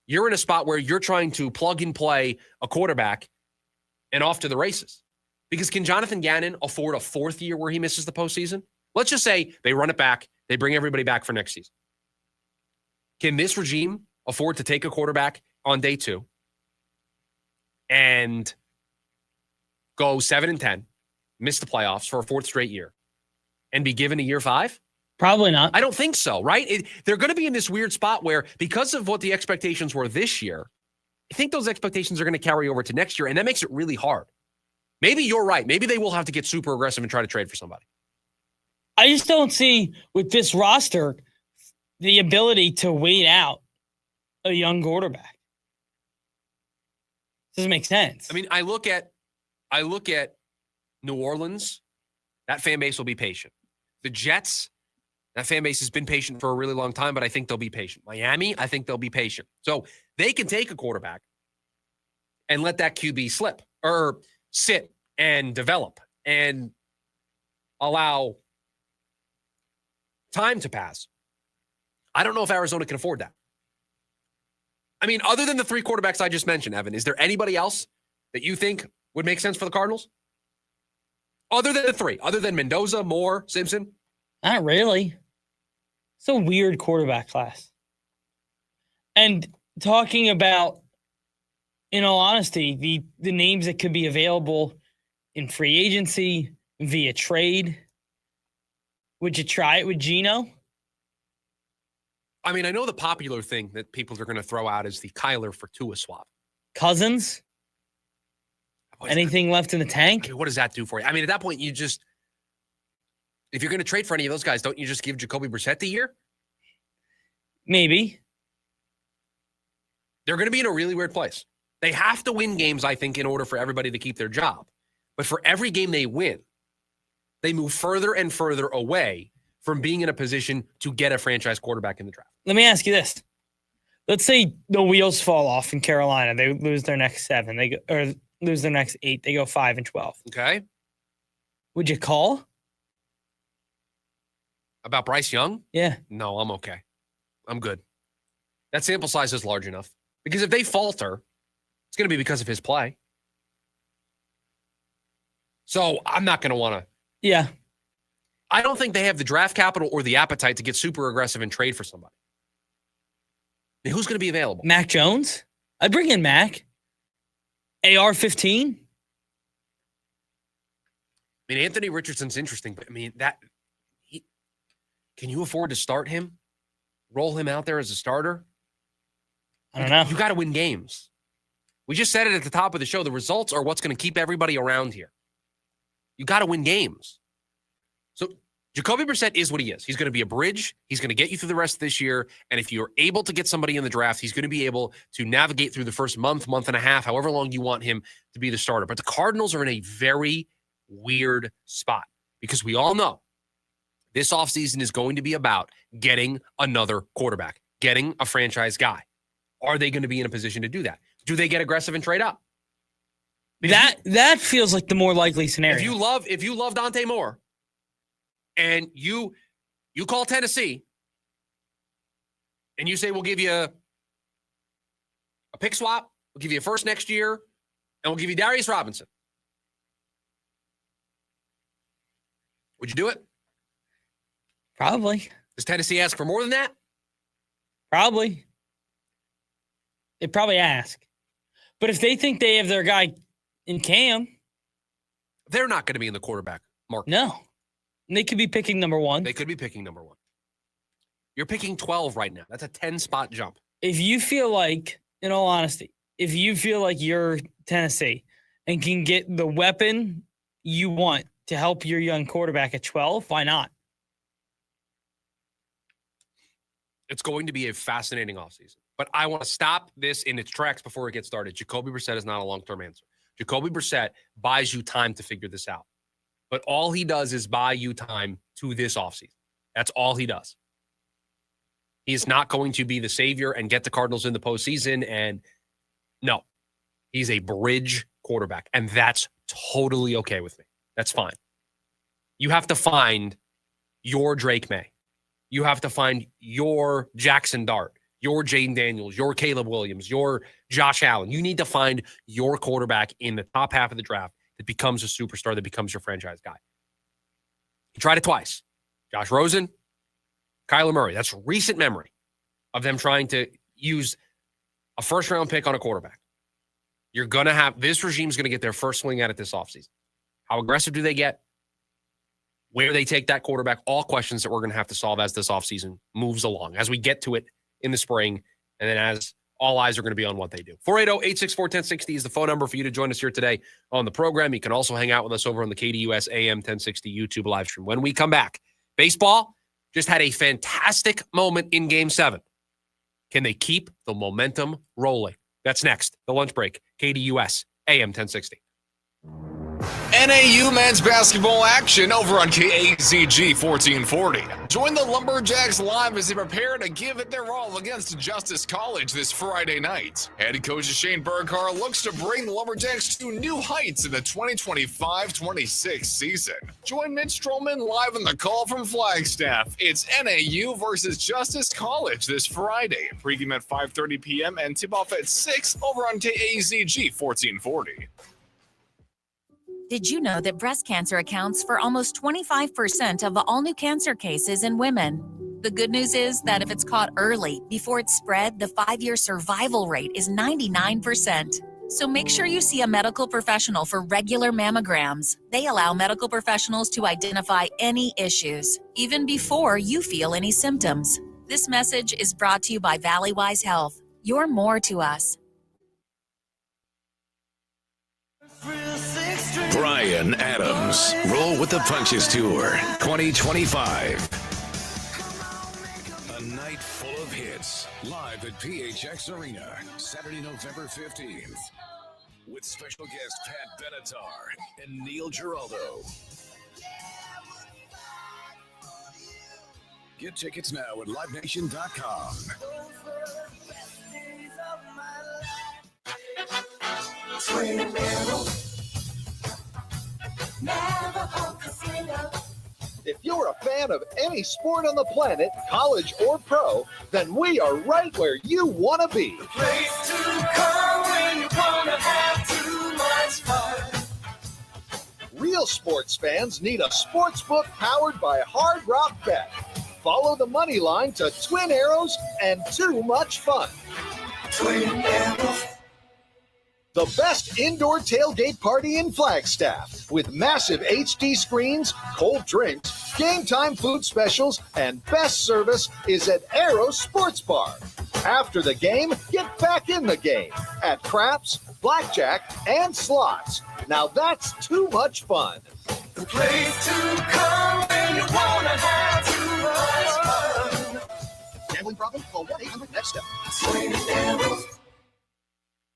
You're in a spot where you're trying to plug and play a quarterback and off to the races. Because can Jonathan Gannon afford a 4th year where he misses the postseason? Let's just say they run it back. They bring everybody back for next season. Can this regime afford to take a quarterback on day 2 and go 7-10, miss the playoffs for a 4th straight year, and be given a year 5? Probably not. I don't think so, right? They're going to be in this weird spot where, because of what the expectations were this year, I think those expectations are going to carry over to next year, and that makes it really hard. Maybe you're right. Maybe they will have to get super aggressive and try to trade for somebody. I just don't see, with this roster, the ability to wait out a young quarterback. Doesn't make sense. I mean, I look at New Orleans. That fan base will be patient. The Jets, that fan base has been patient for a really long time, but I think they'll be patient. Miami, I think they'll be patient. So they can take a quarterback and let that QB slip or sit and develop and allow time to pass. I don't know if Arizona can afford that. I mean, other than the 3 quarterbacks I just mentioned, Evan, is there anybody else that you think would make sense for the Cardinals? Other than the 3, other than Mendoza, Moore, Simpson? Not really. It's a weird quarterback class. And talking about, in all honesty, the names that could be available in free agency, via trade. Would you try it with Geno? I mean, I know the popular thing that people are going to throw out is the Kyler for Tua swap. Cousins? Anything left in the tank? I mean, what does that do for you? I mean, at that point, if you're going to trade for any of those guys, don't you just give Jacoby Brissett the year? Maybe. They're going to be in a really weird place. They have to win games, I think, in order for everybody to keep their job. But for every game they win, they move further and further away from being in a position to get a franchise quarterback in the draft. Let me ask you this. Let's say the wheels fall off in Carolina. They lose their next 7. Or lose their next 8. They go 5-12. Okay. Would you call? About Bryce Young? Yeah. No, I'm okay. I'm good. That sample size is large enough. Because if they falter, it's going to be because of his play. So I'm not going to want to. Yeah. I don't think they have the draft capital or the appetite to get super aggressive and trade for somebody. I mean, who's going to be available? Mac Jones? I'd bring in Mac. AR-15? I mean, Anthony Richardson's interesting, but I mean, can you afford to start him? Roll him out there as a starter? I don't know. You got to win games. We just said it at the top of the show. The results are what's going to keep everybody around here. You got to win games. So Jacoby Brissett is what he is. He's going to be a bridge. He's going to get you through the rest of this year. And if you're able to get somebody in the draft, he's going to be able to navigate through the first month and a half, however long you want him to be the starter. But the Cardinals are in a very weird spot because we all know this offseason is going to be about getting another quarterback, getting a franchise guy. Are they going to be in a position to do that? Do they get aggressive and trade up? That feels like the more likely scenario. If you love Dante Moore and you call Tennessee and you say, we'll give you a pick swap, we'll give you a first next year, and we'll give you Darius Robinson. Would you do it? Probably. Does Tennessee ask for more than that? Probably. They probably ask. But if they think they have their guy in Cam, they're not going to be in the quarterback market. No. And they could be picking number 1. They could be picking number 1. You're picking 12 right now. That's a 10-spot jump. If you feel like, in all honesty, if you feel like you're Tennessee and can get the weapon you want to help your young quarterback at 12, why not? It's going to be a fascinating offseason. But I want to stop this in its tracks before it gets started. Jacoby Brissett is not a long-term answer. Jacoby Brissett buys you time to figure this out. But all he does is buy you time to this offseason. That's all he does. He is not going to be the savior and get the Cardinals in the postseason. And no, he's a bridge quarterback. And that's totally okay with me. That's fine. You have to find your Drake May. You have to find your Jackson Dart, your Jaden Daniels, your Caleb Williams, your Josh Allen. You need to find your quarterback in the top half of the draft that becomes a superstar, that becomes your franchise guy. He tried it twice. Josh Rosen, Kyler Murray. That's recent memory of them trying to use a first-round pick on a quarterback. You're going to have – this regime's going to get their first swing at it this offseason. How aggressive do they get? Where they take that quarterback? All questions that we're going to have to solve as this offseason moves along, as we get to it in the spring, and then as all eyes are going to be on what they do. 480-864-1060 is the phone number for you to join us here today on the program. You can also hang out with us over on the KDUS AM 1060 YouTube live stream. When we come back, baseball just had a fantastic moment in Game 7. Can they keep the momentum rolling? That's next. The lunch break. KDUS AM 1060. NAU men's basketball action over on KAZG 1440. Join the Lumberjacks live as they prepare to give it their all against Justice College this Friday night. Head coach Shane Burkhart looks to bring the Lumberjacks to new heights in the 2025-26 season. Join Mitch Stroman live on the call from Flagstaff. It's NAU versus Justice College this Friday. Pregame at 5:30 p.m. and tip-off at 6 over on KAZG 1440. Did you know that breast cancer accounts for almost 25% of all new cancer cases in women? The good news is that if it's caught early, before it's spread, the 5-year survival rate is 99%. So make sure you see a medical professional for regular mammograms. They allow medical professionals to identify any issues, even before you feel any symptoms. This message is brought to you by Valleywise Health. You're more to us. Brian Adams. Roll with the Punches Tour 2025. A night full of hits. Live at PHX Arena, Saturday, November 15th. With special guest Pat Benatar and Neil Giraldo. Get tickets now at livenation.com. If you're a fan of any sport on the planet, college or pro, then we are right where you want to be. The place to come when you want to have too much fun. Real sports fans need a sports book powered by Hard Rock Bet. Follow the money line to Twin Arrows and too much fun. Twin Arrows. The best indoor tailgate party in Flagstaff with massive HD screens, cold drinks, game time food specials, and best service is at Arrow Sports Bar. After the game, get back in the game at craps, blackjack, and slots. Now that's too much fun. The place to come when you want to have too much fun. Gambling problem? Call 1-800-NEXT-STEP.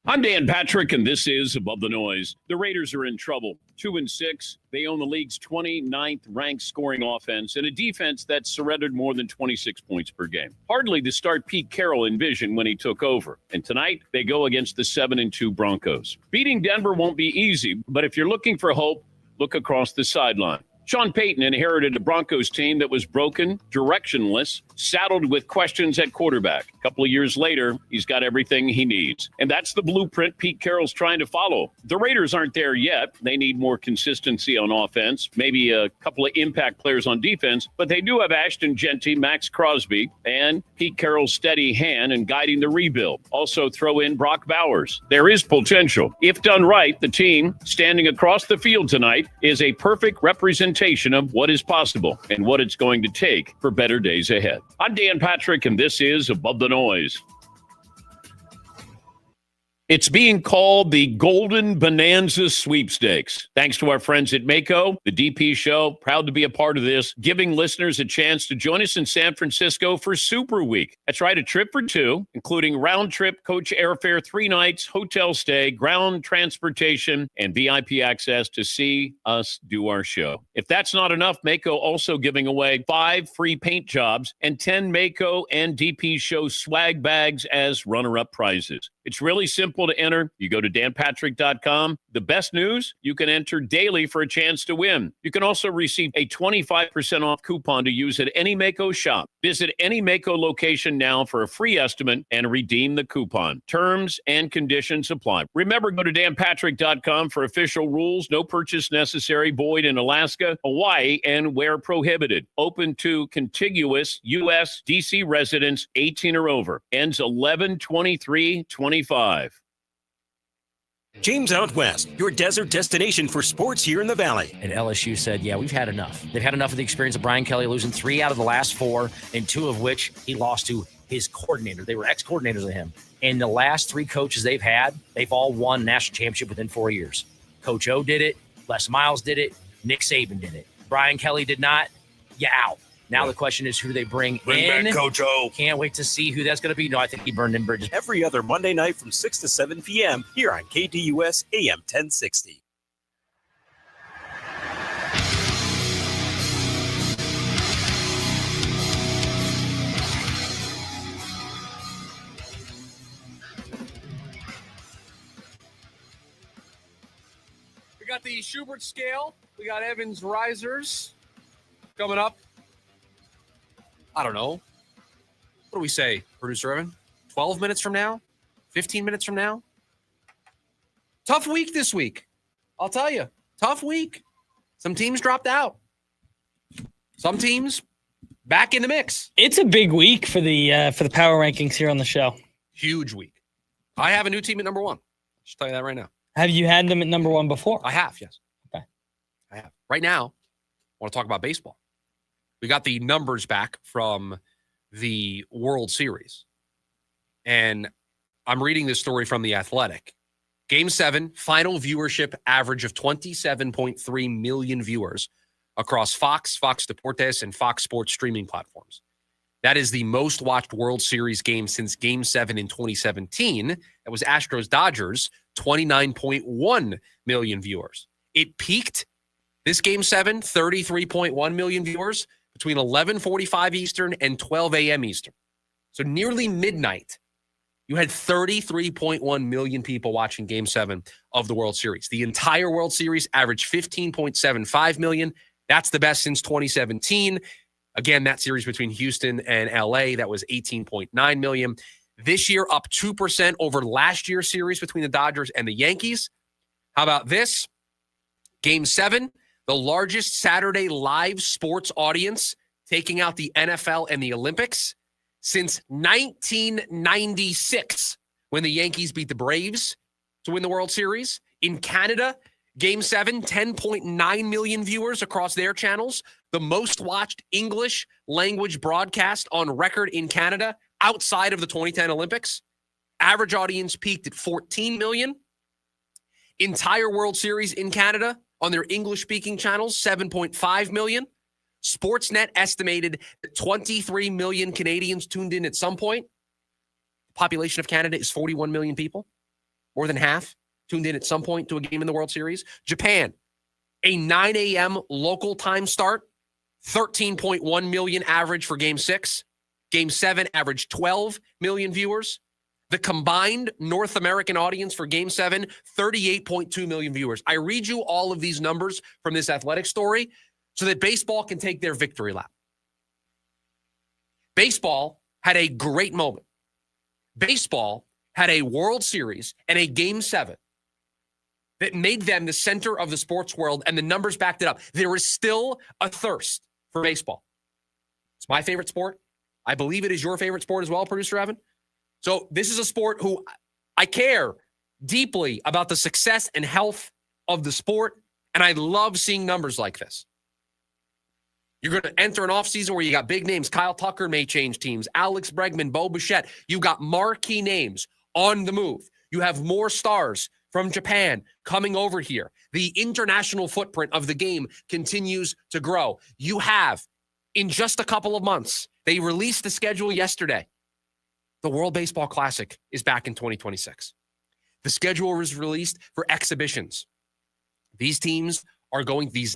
I'm Dan Patrick, and this is Above the Noise. The Raiders are in trouble. 2-6. They own the league's 29th ranked scoring offense and a defense that surrendered more than 26 points per game. Hardly the start Pete Carroll envisioned when he took over. And tonight, they go against the 7-2 Broncos. Beating Denver won't be easy, but if you're looking for hope, look across the sideline. Sean Payton inherited a Broncos team that was broken, directionless, saddled with questions at quarterback. A couple of years later, he's got everything he needs. And that's the blueprint Pete Carroll's trying to follow. The Raiders aren't there yet. They need more consistency on offense, maybe a couple of impact players on defense, but they do have Ashton Genty, Max Crosby, and Pete Carroll's steady hand in guiding the rebuild. Also throw in Brock Bowers. There is potential. If done right, the team standing across the field tonight is a perfect representation of what is possible and what it's going to take for better days ahead. I'm Dan Patrick, and this is Above the Noise. It's being called the Golden Bonanza Sweepstakes. Thanks to our friends at Mako, the DP Show, proud to be a part of this, giving listeners a chance to join us in San Francisco for Super Week. That's right, a trip for two, including round-trip coach airfare, 3 nights, hotel stay, ground transportation, and VIP access to see us do our show. If that's not enough, Mako also giving away 5 free paint jobs and 10 Mako and DP Show swag bags as runner-up prizes. It's really simple to enter. You go to danpatrick.com. The best news, you can enter daily for a chance to win. You can also receive a 25% off coupon to use at any Mako shop. Visit any Mako location now for a free estimate and redeem the coupon. Terms and conditions apply. Remember, go to danpatrick.com for official rules. No purchase necessary. Void in Alaska, Hawaii, and where prohibited. Open to contiguous U.S. D.C. residents 18 or over. Ends 11/23/25. James Out West, your desert destination for sports here in the Valley. And LSU said, yeah, we've had enough. They've had enough of the experience of Brian Kelly losing 3 out of the last 4, and 2 of which he lost to his coordinator. They were ex-coordinators of him. And the last 3 coaches they've had, they've all won national championship within 4 years. Coach O did it. Les Miles did it. Nick Saban did it. Brian Kelly did not. You out. Now the question is who they bring in. Back Coach O. Can't wait to see who that's going to be. No, I think he burned in bridges. Every other Monday night from 6 to 7 p.m. here on KDUS AM 1060. We got the Schubert Scale. We got Evans Risers coming up. I don't know. What do we say, producer Evan? 12 minutes from now? 15 minutes from now? Tough week this week. I'll tell you. Tough week. Some teams dropped out. Some teams back in the mix. It's a big week for the power rankings here on the show. Huge week. I have a new team at number 1. Just tell you that right now. Have you had them at number 1 before? I have, yes. Okay. I have. Right now, I want to talk about baseball. We got the numbers back from the World Series. And I'm reading this story from The Athletic. Game 7, final viewership average of 27.3 million viewers across Fox, Fox Deportes, and Fox Sports streaming platforms. That is the most watched World Series game since Game 7 in 2017. That was Astros-Dodgers, 29.1 million viewers. It peaked, this Game 7, 33.1 million viewers between 11:45 Eastern and 12 a.m. Eastern. So nearly midnight, you had 33.1 million people watching Game 7 of the World Series. The entire World Series averaged 15.75 million. That's the best since 2017. Again, that series between Houston and LA, that was 18.9 million. This year, up 2% over last year's series between the Dodgers and the Yankees. How about this? Game 7, the largest Saturday live sports audience, taking out the NFL and the Olympics, since 1996, when the Yankees beat the Braves to win the World Series. In Canada, Game 7, 10.9 million viewers across their channels, the most watched English language broadcast on record in Canada outside of the 2010 Olympics. Average audience peaked at 14 million. Entire World Series in Canada on their English-speaking channels, 7.5 million. Sportsnet estimated that 23 million Canadians tuned in at some point. The population of Canada is 41 million people. More than half tuned in at some point to a game in the World Series. Japan, a 9 a.m. local time start, 13.1 million average for Game 6. Game 7 averaged 12 million viewers. The combined North American audience for Game 7, 38.2 million viewers. I read you all of these numbers from this Athletic story so that baseball can take their victory lap. Baseball had a great moment. Baseball had a World Series and a Game 7 that made them the center of the sports world, and the numbers backed it up. There is still a thirst for baseball. It's my favorite sport. I believe it is your favorite sport as well, Producer Evan. So this is a sport who I care deeply about the success and health of the sport, and I love seeing numbers like this. You're going to enter an offseason where you got big names. Kyle Tucker may change teams. Alex Bregman, Bo Bichette. You got marquee names on the move. You have more stars from Japan coming over here. The international footprint of the game continues to grow. You have, in just a couple of months, they released the schedule yesterday. The World Baseball Classic is back in 2026. The schedule was released for exhibitions. These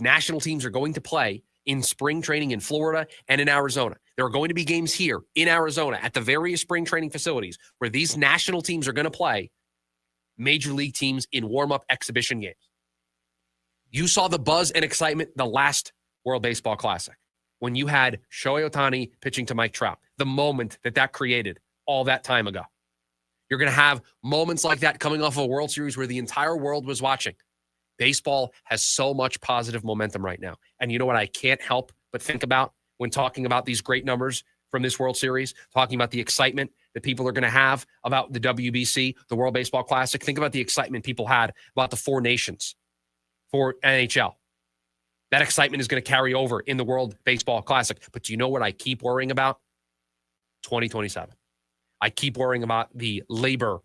national teams are going to play in spring training in Florida and in Arizona. There are going to be games here in Arizona at the various spring training facilities where these national teams are going to play major league teams in warm-up exhibition games. You saw the buzz and excitement the last World Baseball Classic when you had Shohei Ohtani pitching to Mike Trout, the moment that created all that time ago. You're going to have moments like that coming off of a World Series where the entire world was watching. Baseball has so much positive momentum right now. And you know what I can't help but think about when talking about these great numbers from this World Series, talking about the excitement that people are going to have about the WBC, the World Baseball Classic. Think about the excitement people had about the Four Nations for NHL. That excitement is going to carry over in the World Baseball Classic. But do you know what I keep worrying about? 2027. I keep worrying about the labor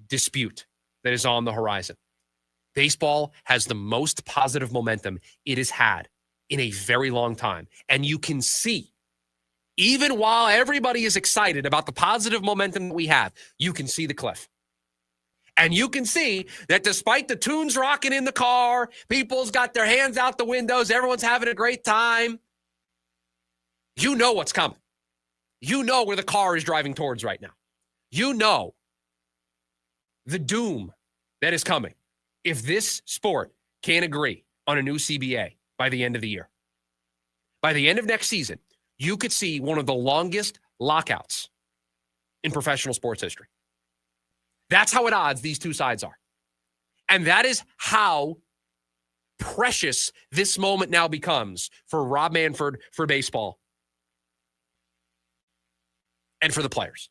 dispute that is on the horizon. Baseball has the most positive momentum it has had in a very long time. And you can see, even while everybody is excited about the positive momentum that we have, you can see the cliff. And you can see that despite the tunes rocking in the car, people's got their hands out the windows, everyone's having a great time, you know what's coming. You know where the car is driving towards right now. You know the doom that is coming if this sport can't agree on a new CBA by the end of the year. By the end of next season, you could see one of the longest lockouts in professional sports history. That's how at odds these two sides are. And that is how precious this moment now becomes for Rob Manfred, for baseball, and for the players.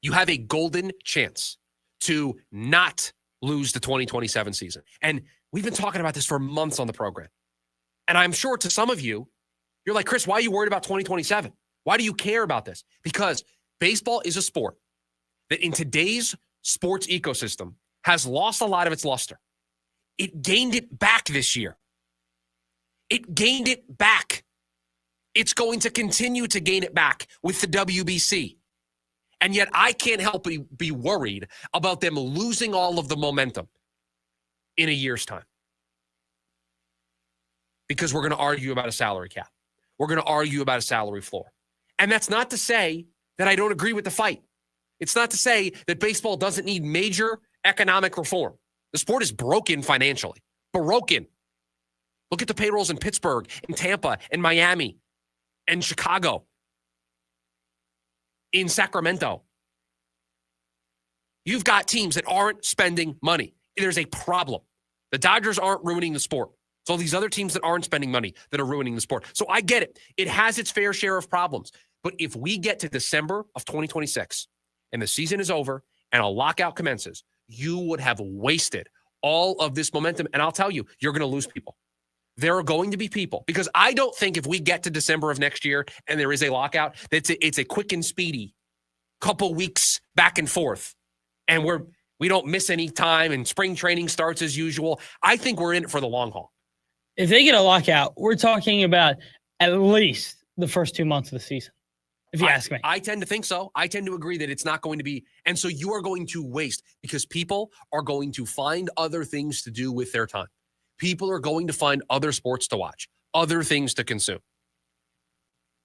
You have a golden chance to not lose the 2027 season. And we've been talking about this for months on the program. And I'm sure to some of you, You're like, Chris, why are you worried about 2027? Why do you care about this? Because baseball is a sport that in today's sports ecosystem has lost a lot of its luster. It gained it back this year. It gained it back. It's going to continue to gain it back with the WBC. And yet I can't help but be worried about them losing all of the momentum in a year's time. Because we're going to argue about a salary cap. We're going to argue about a salary floor. And that's not to say that I don't agree with the fight. It's not to say that baseball doesn't need major economic reform. The sport is broken financially. Broken. Look at the payrolls in Pittsburgh, in Tampa, in Miami, and Chicago, in Sacramento. You've got teams that aren't spending money. There's a problem. The Dodgers aren't ruining the sport. It's all these other teams that aren't spending money that are ruining the sport. So I get it. It has its fair share of problems. But if we get to December of 2026 and the season is over and a lockout commences, you would have wasted all of this momentum. And I'll tell you, you're going to lose people. There are going to be people, because I don't think if we get to December of next year and there is a lockout, it's a quick and speedy couple weeks back and forth, and we don't miss any time and spring training starts as usual. I think we're in it for the long haul. If they get a lockout, we're talking about at least the first 2 months of the season, if you ask me. I tend to think so. I tend to agree that it's not going to be. And so you are going to waste, because people are going to find other things to do with their time. People are going to find other sports to watch, other things to consume.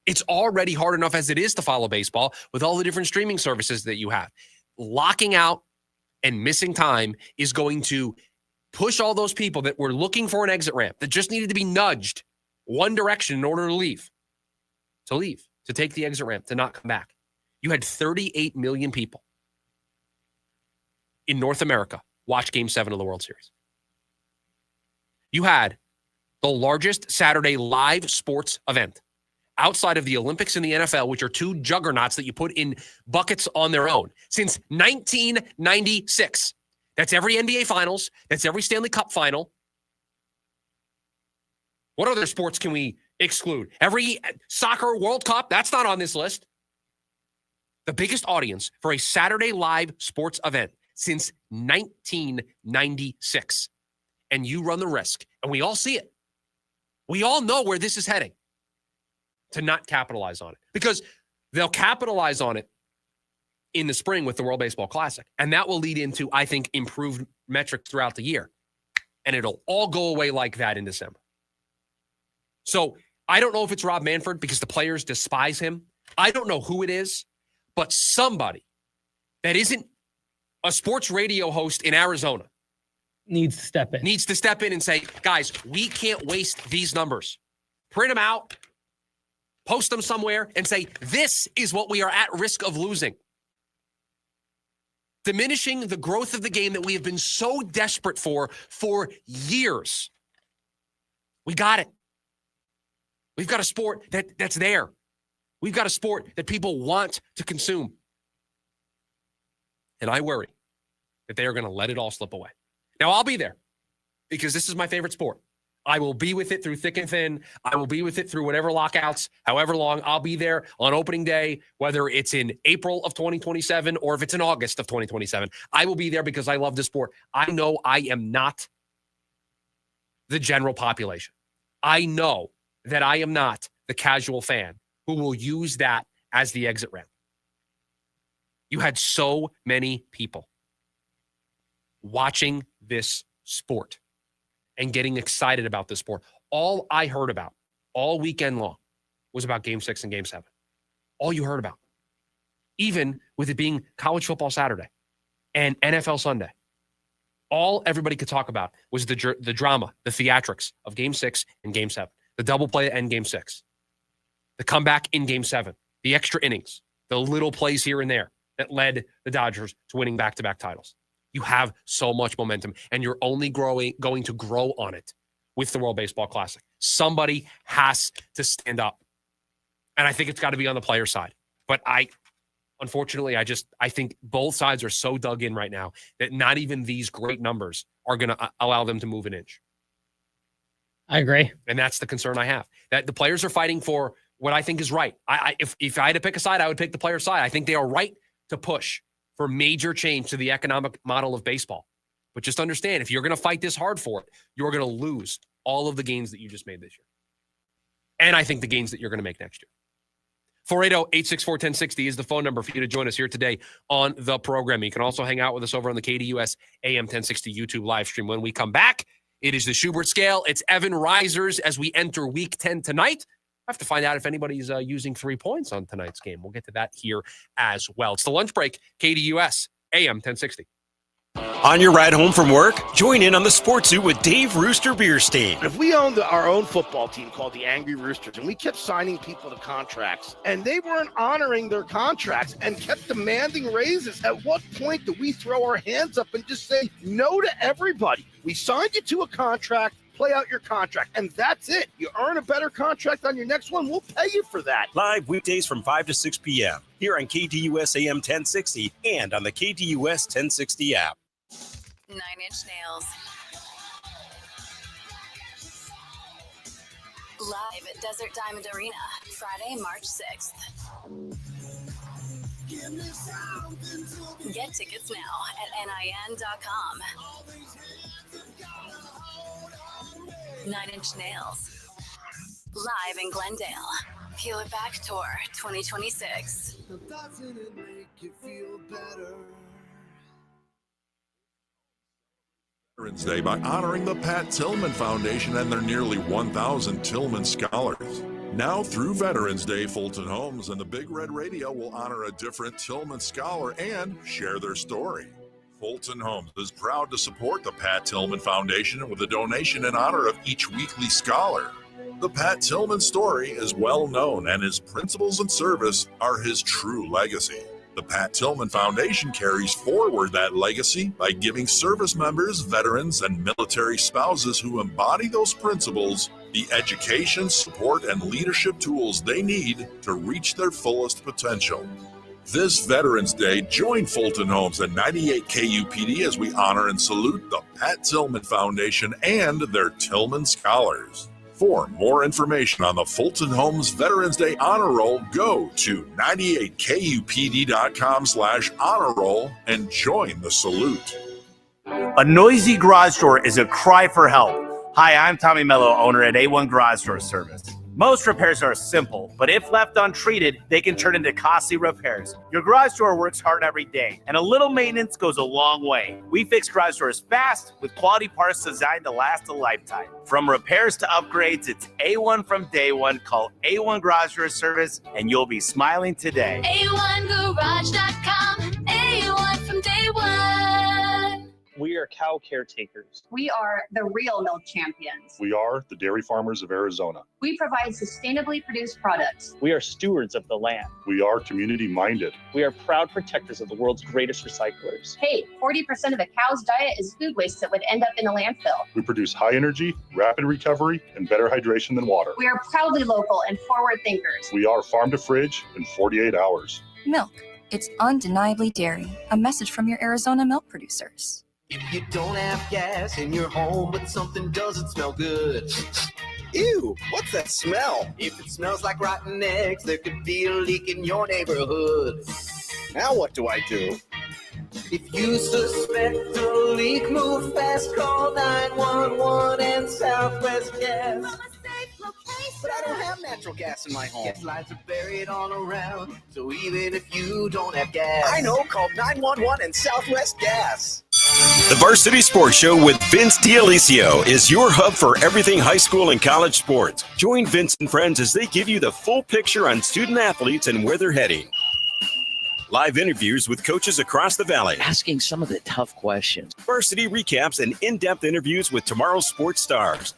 It's already hard enough as it is to follow baseball with all the different streaming services that you have. Locking out and missing time is going to push all those people that were looking for an exit ramp, that just needed to be nudged one direction in order to leave, to take the exit ramp, to not come back. You had 38 million people in North America watch Game 7 of the World Series. You had the largest Saturday live sports event outside of the Olympics and the NFL, which are two juggernauts that you put in buckets on their own, since 1996. That's every NBA Finals. That's every Stanley Cup final. What other sports can we exclude? Every soccer World Cup, that's not on this list. The biggest audience for a Saturday live sports event since 1996. And you run the risk, and we all see it. We all know where this is heading, to not capitalize on it, because they'll capitalize on it in the spring with the World Baseball Classic. And that will lead into, I think, improved metrics throughout the year. And it'll all go away like that in December. So I don't know if it's Rob Manfred, because the players despise him. I don't know who it is, but somebody that isn't a sports radio host in Arizona needs to step in and say, guys, we can't waste these numbers. Print them out, post them somewhere, and say, this is what we are at risk of losing. Diminishing the growth of the game that we have been so desperate for years. We got it. We've got a sport that's there. We've got a sport that people want to consume. And I worry that they are going to let it all slip away. Now, I'll be there, because this is my favorite sport. I will be with it through thick and thin. I will be with it through whatever lockouts, however long. I'll be there on opening day, whether it's in April of 2027 or if it's in August of 2027. I will be there because I love the sport. I know I am not the general population. I know that I am not the casual fan who will use that as the exit ramp. You had so many people watching this sport and getting excited about this sport. All I heard about all weekend long was about Game 6 and Game 7. All you heard about. Even with it being college football Saturday and NFL Sunday. All everybody could talk about was the drama, the theatrics of Game 6 and Game 7. The double play at end Game 6. The comeback in Game 7. The extra innings. The little plays here and there that led the Dodgers to winning back-to-back titles. You have so much momentum, and you're only going to grow on it with the World Baseball Classic. Somebody has to stand up. And I think it's got to be on the player side. But unfortunately, I think both sides are so dug in right now that not even these great numbers are going to allow them to move an inch. I agree. And that's the concern I have. That the players are fighting for what I think is right. If I had to pick a side, I would pick the player's side. I think they are right to push for major change to the economic model of baseball. But just understand, if you're going to fight this hard for it, you're going to lose all of the gains that you just made this year. And I think the gains that you're going to make next year. 480-864-1060 is the phone number for you to join us here today on the program. You can also hang out with us over on the KDUS AM 1060 YouTube live stream. When we come back, it is the Schubert Scale. It's Evan Risers as we enter Week 10 tonight. I have to find out if anybody's using 3 points on tonight's game. We'll get to that here as well. It's the lunch break, KDUS AM 1060. On your ride home from work, join in on the Sports Zoo with Dave Rooster Bierstein. If we owned our own football team called the Angry Roosters and we kept signing people to contracts and they weren't honoring their contracts and kept demanding raises, at what point do we throw our hands up and just say no to everybody? We signed you to a contract. Play out your contract, and that's it. You earn a better contract on your next one, we'll pay you for that. Live weekdays from 5 to 6 p.m. here on KDUS AM 1060 and on the KDUS 1060 app. 9 Inch Nails. Live at Desert Diamond Arena, Friday, March 6th. Get tickets now at NIN.com. 9 Inch Nails. Live in Glendale. Peel It Back Tour 2026. Doesn't it make you feel better? Veterans Day by honoring the Pat Tillman Foundation and their nearly 1,000 Tillman Scholars. Now through Veterans Day, Fulton Homes and the Big Red Radio will honor a different Tillman Scholar and share their story. Fulton Homes is proud to support the Pat Tillman Foundation with a donation in honor of each weekly scholar. The Pat Tillman story is well known, and his principles and service are his true legacy. The Pat Tillman Foundation carries forward that legacy by giving service members, veterans, and military spouses who embody those principles the education, support, and leadership tools they need to reach their fullest potential. This Veterans Day, join Fulton Homes and 98 KUPD as we honor and salute the Pat Tillman Foundation and their Tillman Scholars. For more information on the Fulton Homes Veterans Day Honor Roll, go to 98kupd.com/honor roll and join the salute. A noisy garage door is a cry for help. Hi, I'm Tommy Mello, owner at A1 Garage Door Service. Most repairs are simple, but if left untreated, they can turn into costly repairs. Your garage door works hard every day, and a little maintenance goes a long way. We fix garage doors fast with quality parts designed to last a lifetime. From repairs to upgrades, it's A1 from day one. Call A1 Garage Door Service, and you'll be smiling today. A1garage.com. A1 from day one. We are cow caretakers. We are the real milk champions. We are the dairy farmers of Arizona. We provide sustainably produced products. We are stewards of the land. We are community minded. We are proud protectors of the world's greatest recyclers. Hey, 40% of the cow's diet is food waste that would end up in a landfill. We produce high energy, rapid recovery, and better hydration than water. We are proudly local and forward thinkers. We are farm to fridge in 48 hours. Milk. It's undeniably dairy. A message from your Arizona milk producers. If you don't have gas in your home, but something doesn't smell good. Ew, what's that smell? If it smells like rotten eggs, there could be a leak in your neighborhood. Now what do I do? If you suspect a leak, move fast, call 911 and Southwest Gas. But I don't have natural gas in my home. Gas lines are buried all around, so even if you don't have gas, I know, call 911 and Southwest Gas. The Varsity Sports Show with Vince D'Alessio is your hub for everything high school and college sports. Join Vince and friends as they give you the full picture on student athletes and where they're heading. Live interviews with coaches across the valley. Asking some of the tough questions. Varsity recaps and in-depth interviews with tomorrow's sports stars.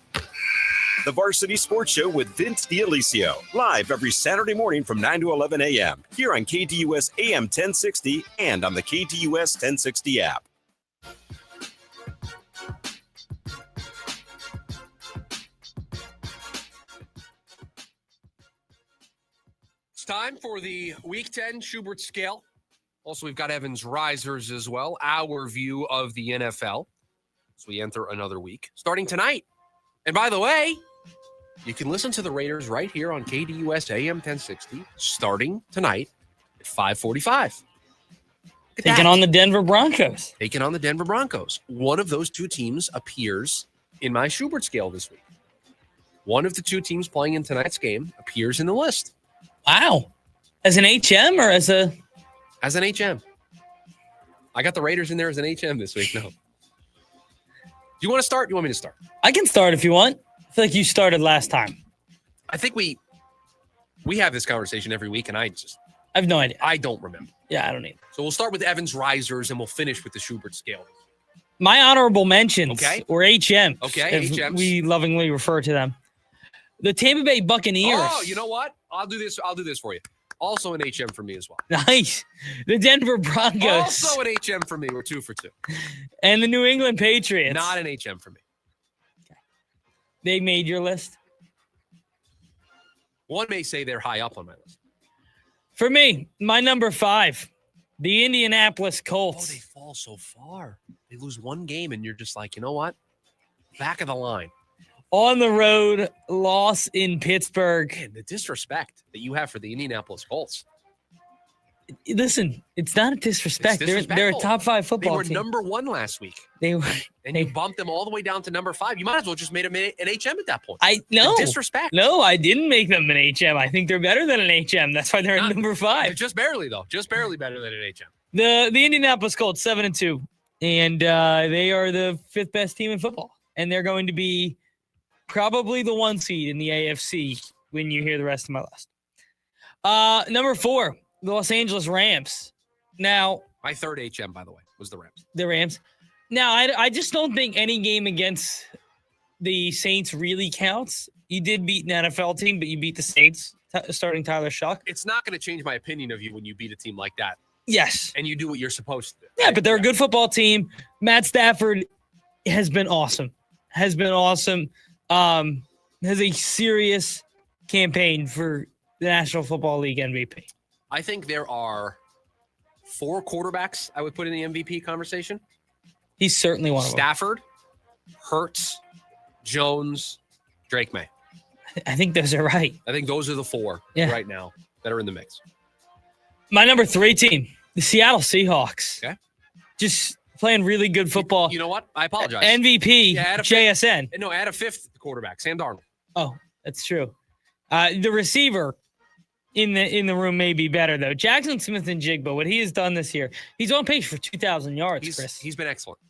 The Varsity Sports Show with Vince D'Alessio. Live every Saturday morning from 9 to 11 a.m. here on KDUS AM 1060 and on the KDUS 1060 app. It's time for the Week 10 Schubert Scale. Also, we've got Evan's Risers as well, our view of the NFL as we enter another week. Starting tonight, And by the way, you can listen to the Raiders right here on KDUS AM 1060 starting tonight at 5:45. Taking on the Denver Broncos. Taking on the Denver Broncos. One of those two teams appears in my Schubert Scale this week. One of the two teams playing in tonight's game appears in the list. Wow. As an HM or as a... As an HM. I got the Raiders in there as an HM this week. No. Do you want to start? Do you want me to start? I can start if you want. I feel like you started last time. I think we have this conversation every week, and I have no idea. I don't remember. Yeah, I don't either. So we'll start with Evans Risers, and we'll finish with the Schubert Scale. My honorable mentions, or HMs, Okay, HMs. we lovingly refer to them. The Tampa Bay Buccaneers. Oh, you know what? I'll do this for you. Also an HM for me as well. Nice. The Denver Broncos. Also an HM for me. We're 2 for 2. And the New England Patriots. Not an HM for me. Okay. They made your list? One may say they're high up on my list. For me, my number 5, the Indianapolis Colts. Oh, they fall so far. They lose one game, and you're just like, you know what? Back of the line. On the road, loss in Pittsburgh. Man, the disrespect that you have for the Indianapolis Colts. Listen, it's not a disrespect. They're a top 5 football team. They were number 1 last week. They were, and you bumped them all the way down to number 5. You might as well just made them an HM at that point. No disrespect. No, I didn't make them an HM. I think they're better than an HM. That's why they're at number 5. Just barely though. Just barely better than an HM. The Indianapolis Colts 7-2, and they are the 5th best team in football, and they're going to be probably the 1 seed in the AFC when you hear the rest of my list. Number 4, the Los Angeles Rams. Now, my 3rd HM, by the way, was the Rams. The Rams. Now, I just don't think any game against the Saints really counts. You did beat an NFL team, but you beat the Saints, starting Tyler Shuck. It's not going to change my opinion of you when you beat a team like that. Yes. And you do what you're supposed to do. Yeah, but they're a good football team. Matt Stafford has been awesome. Has a serious campaign for the National Football League MVP. I think there are 4 quarterbacks I would put in the MVP conversation. He's certainly one of them. Stafford, Hurts, Jones, Drake May. I think those are right. I think those are the 4 right now that are in the mix. My number 3 team, the Seattle Seahawks. Okay. Just playing really good football. You know what? I apologize. MVP, JSN. Add a 5th quarterback, Sam Darnold. Oh, that's true. The receiver in the room may be better, though. Jackson Smith-Njigba, what he has done this year, he's on pace for 2,000 yards, Chris. He's been excellent.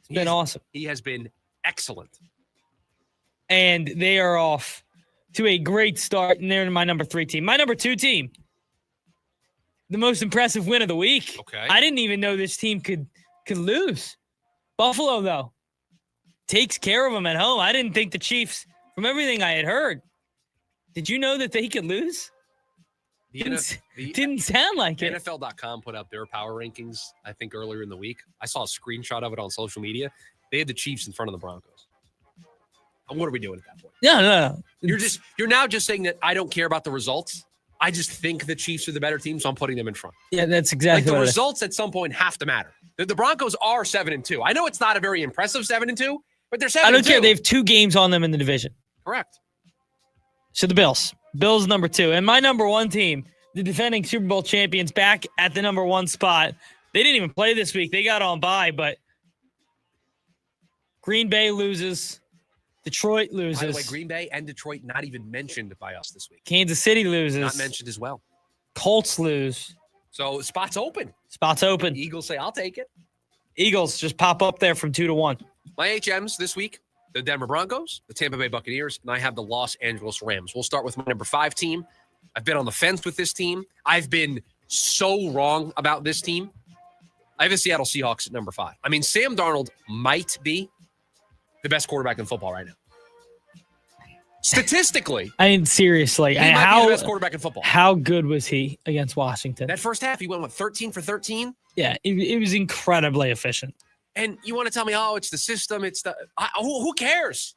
He's been awesome. He has been excellent. And they are off to a great start, and they're my number 3 team. My number 2 team, the most impressive win of the week. Okay. I didn't even know this team could lose. Buffalo, though, takes care of them at home. I didn't think the Chiefs, from everything I had heard, did you know that they could lose? Didn't sound like it. NFL.com put out their power rankings, I think, earlier in the week. I saw a screenshot of it on social media. They had the Chiefs in front of the Broncos. What are we doing at that point? No. You're now just saying that I don't care about the results. I just think the Chiefs are the better team, so I'm putting them in front. Yeah, that's exactly the results at some point have to matter. The Broncos are 7-2. I know it's not a very impressive 7-2, but they're 7-2. I don't care. They have 2 games on them in the division. Correct. So the Bills. Bills number 2. And my number 1 team, the defending Super Bowl champions, back at the number 1 spot. They didn't even play this week. They got on bye, but Green Bay loses. Detroit loses. By the way, Green Bay and Detroit not even mentioned by us this week. Kansas City loses. Not mentioned as well. Colts lose. So spots open. Eagles say, I'll take it. Eagles just pop up there from 2-1. My HMs this week, the Denver Broncos, the Tampa Bay Buccaneers, and I have the Los Angeles Rams. We'll start with my number 5 team. I've been on the fence with this team. I've been so wrong about this team. I have the Seattle Seahawks at number 5. I mean, Sam Darnold might be the best quarterback in football right now. Statistically. I mean, seriously. He might be the best quarterback in football. How good was he against Washington? That first half, he went, 13 for 13? Yeah, it was incredibly efficient. And you want to tell me, it's the system, it's the who cares?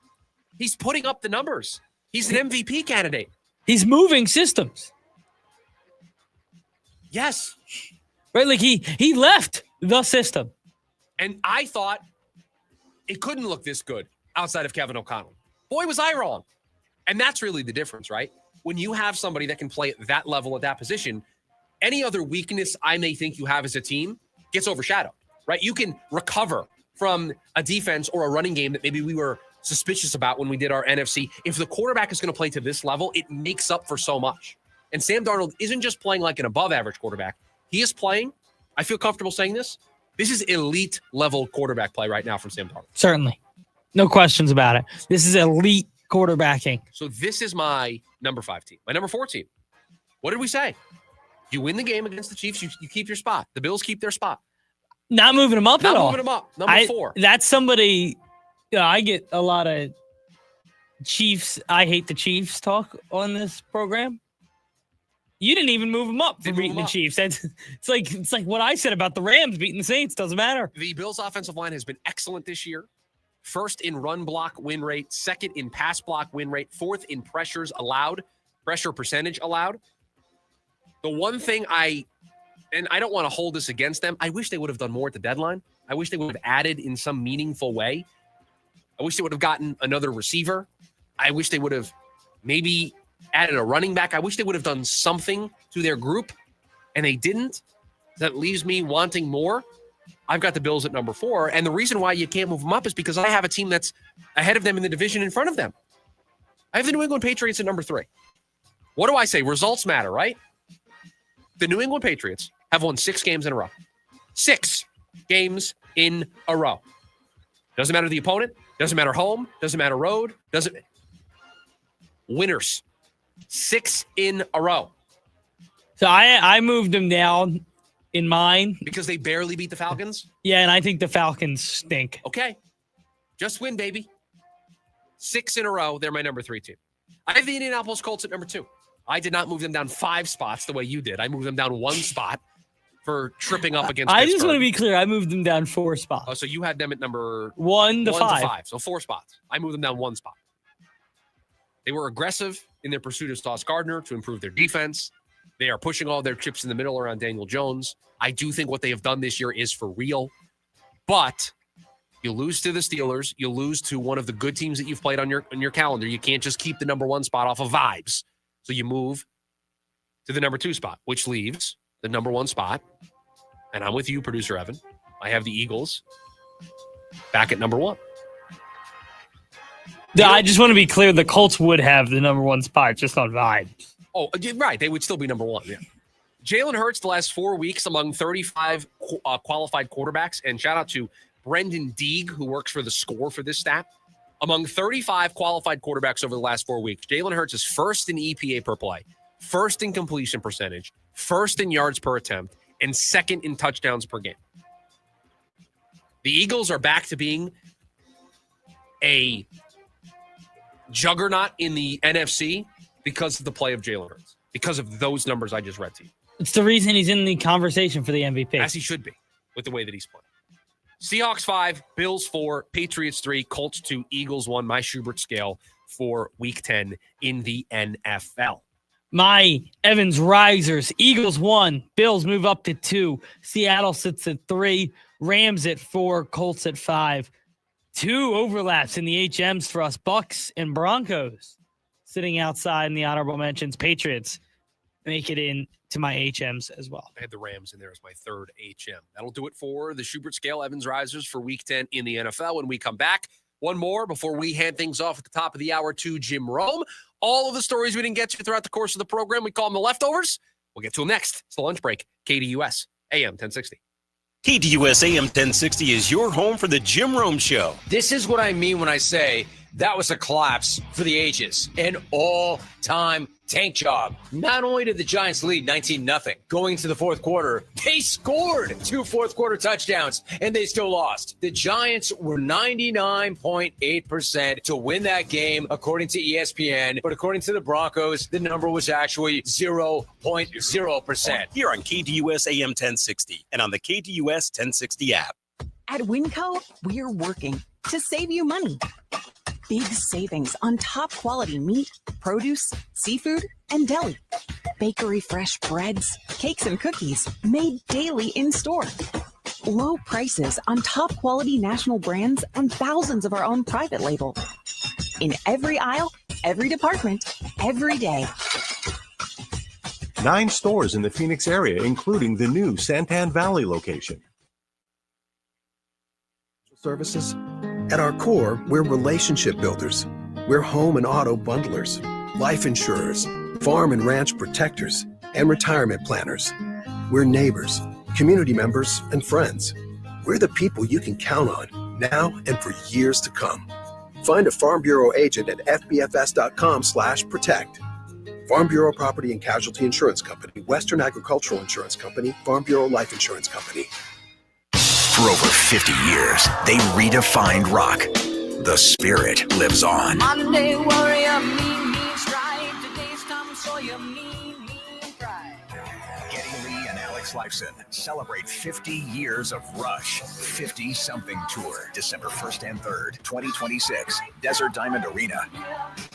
He's putting up the numbers. He's an MVP candidate. He's moving systems. Yes. Right, like he left the system. And I thought it couldn't look this good outside of Kevin O'Connell. Boy, was I wrong. And that's really the difference, right? When you have somebody that can play at that level at that position, any other weakness I may think you have as a team gets overshadowed, right? You can recover from a defense or a running game that maybe we were suspicious about when we did our NFC. If the quarterback is going to play to this level, it makes up for so much. And Sam Darnold isn't just playing like an above-average quarterback. He is playing, I feel comfortable saying this, is elite level quarterback play right now from Sam Darnold. Certainly. No questions about it. This is elite quarterbacking. So this is my number 5 team. My number 4 team. What did we say? You win the game against the Chiefs, you keep your spot. The Bills keep their spot. Not moving them up at all. Not moving them up. Number 4. That's somebody, I get a lot of Chiefs, I hate the Chiefs talk on this program. You didn't even move them up for beating the Chiefs. It's like what I said about the Rams beating the Saints. Doesn't matter. The Bills' offensive line has been excellent this year. First in run block win rate, second in pass block win rate, fourth in pressure percentage allowed. The one thing I don't want to hold this against them, I wish they would have done more at the deadline. I wish they would have added in some meaningful way. I wish they would have gotten another receiver. I wish they would have maybe added a running back. I wish they would have done something to their group, and they didn't. That leaves me wanting more. I've got the Bills at number 4, and the reason why you can't move them up is because I have a team that's ahead of them in the division in front of them. I have the New England Patriots at number 3. What do I say? Results matter, right? The New England Patriots have won 6 games in a row. 6 games in a row. Doesn't matter the opponent. Doesn't matter home. Doesn't matter road. Winners. 6 in a row. So I moved them down in mine. Because they barely beat the Falcons? Yeah, and I think the Falcons stink. Okay. Just win, baby. 6 in a row. They're my number 3 team. I have the Indianapolis Colts at number 2. I did not move them down 5 spots the way you did. I moved them down 1 spot for tripping up against Pittsburgh. I just want to be clear. I moved them down 4 spots. Oh, so you had them at number 1 to 5. So 4 spots. I moved them down 1 spot. They were aggressive in their pursuit of Sauce Gardner to improve their defense. They are pushing all their chips in the middle around Daniel Jones. I do think what they have done this year is for real. But you lose to the Steelers. You lose to one of the good teams that you've played on your calendar. You can't just keep the number 1 spot off of vibes. So you move to the number 2 spot, which leaves the number 1 spot. And I'm with you, producer Evan. I have the Eagles back at number 1. I just want to be clear. The Colts would have the number 1 spot just on vibes. Oh, right. They would still be number 1. Yeah. Jalen Hurts the last 4 weeks among 35 qualified quarterbacks. And shout out to Brendan Deeg, who works for The Score for this stat. Among 35 qualified quarterbacks over the last 4 weeks, Jalen Hurts is first in EPA per play, first in completion percentage, first in yards per attempt, and second in touchdowns per game. The Eagles are back to being a juggernaut in the NFC because of the play of Jalen Hurts, because of those numbers I just read to you. It's the reason he's in the conversation for the MVP. As he should be, with the way that he's playing. Seahawks 5, Bills 4, Patriots 3, Colts 2, Eagles 1, my Schubert scale for Week 10 in the NFL. My Evans Risers, Eagles 1, Bills move up to 2, Seattle sits at 3, Rams at 4, Colts at 5. 2 overlaps in the HMs for us, Bucks and Broncos. Sitting outside in the honorable mentions, Patriots make it in to my HMs as well. I had the Rams in there as my 3rd HM. That'll do it for the Schubert Scale Evans Risers for Week 10 in the NFL. When we come back, one more before we hand things off at the top of the hour to Jim Rome. All of the stories we didn't get to throughout the course of the program, we call them the leftovers. We'll get to them next. It's the lunch break. KDUS, AM 1060. KDUS AM 1060 is your home for the Jim Rome Show. This is what I mean when I say that was a collapse for the ages. An all-time tank job. Not only did the Giants lead 19-0, going to the fourth quarter, they scored 2 fourth-quarter touchdowns, and they still lost. The Giants were 99.8% to win that game, according to ESPN. But according to the Broncos, the number was actually 0.0%. Here on KDUS AM 1060 and on the KDUS 1060 app. At Winco, we're working to save you money. Big savings on top quality meat, produce, seafood, and deli. Bakery fresh breads, cakes, and cookies made daily in store. Low prices on top quality national brands and thousands of our own private label. In every aisle, every department, every day. 9 stores in the Phoenix area, including the new Santan Valley location. Services. At our core, we're relationship builders. We're home and auto bundlers, life insurers, farm and ranch protectors, and retirement planners. We're neighbors, community members, and friends. We're the people you can count on now and for years to come. Find a Farm Bureau agent at fbfs.com/protect. Farm Bureau Property and Casualty Insurance Company, Western Agricultural Insurance Company, Farm Bureau Life Insurance Company. For over 50 years, they redefined rock. The spirit lives on. Monday warrior, mean stride. Today's Tom Sawyer, mean pride. Geddy Lee and Alex Lifeson celebrate 50 years of Rush 50-something tour, December 1st and 3rd, 2026, Desert Diamond Arena.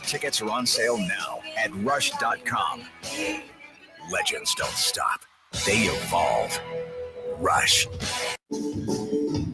Tickets are on sale now at rush.com. Legends don't stop. They evolve. Rush.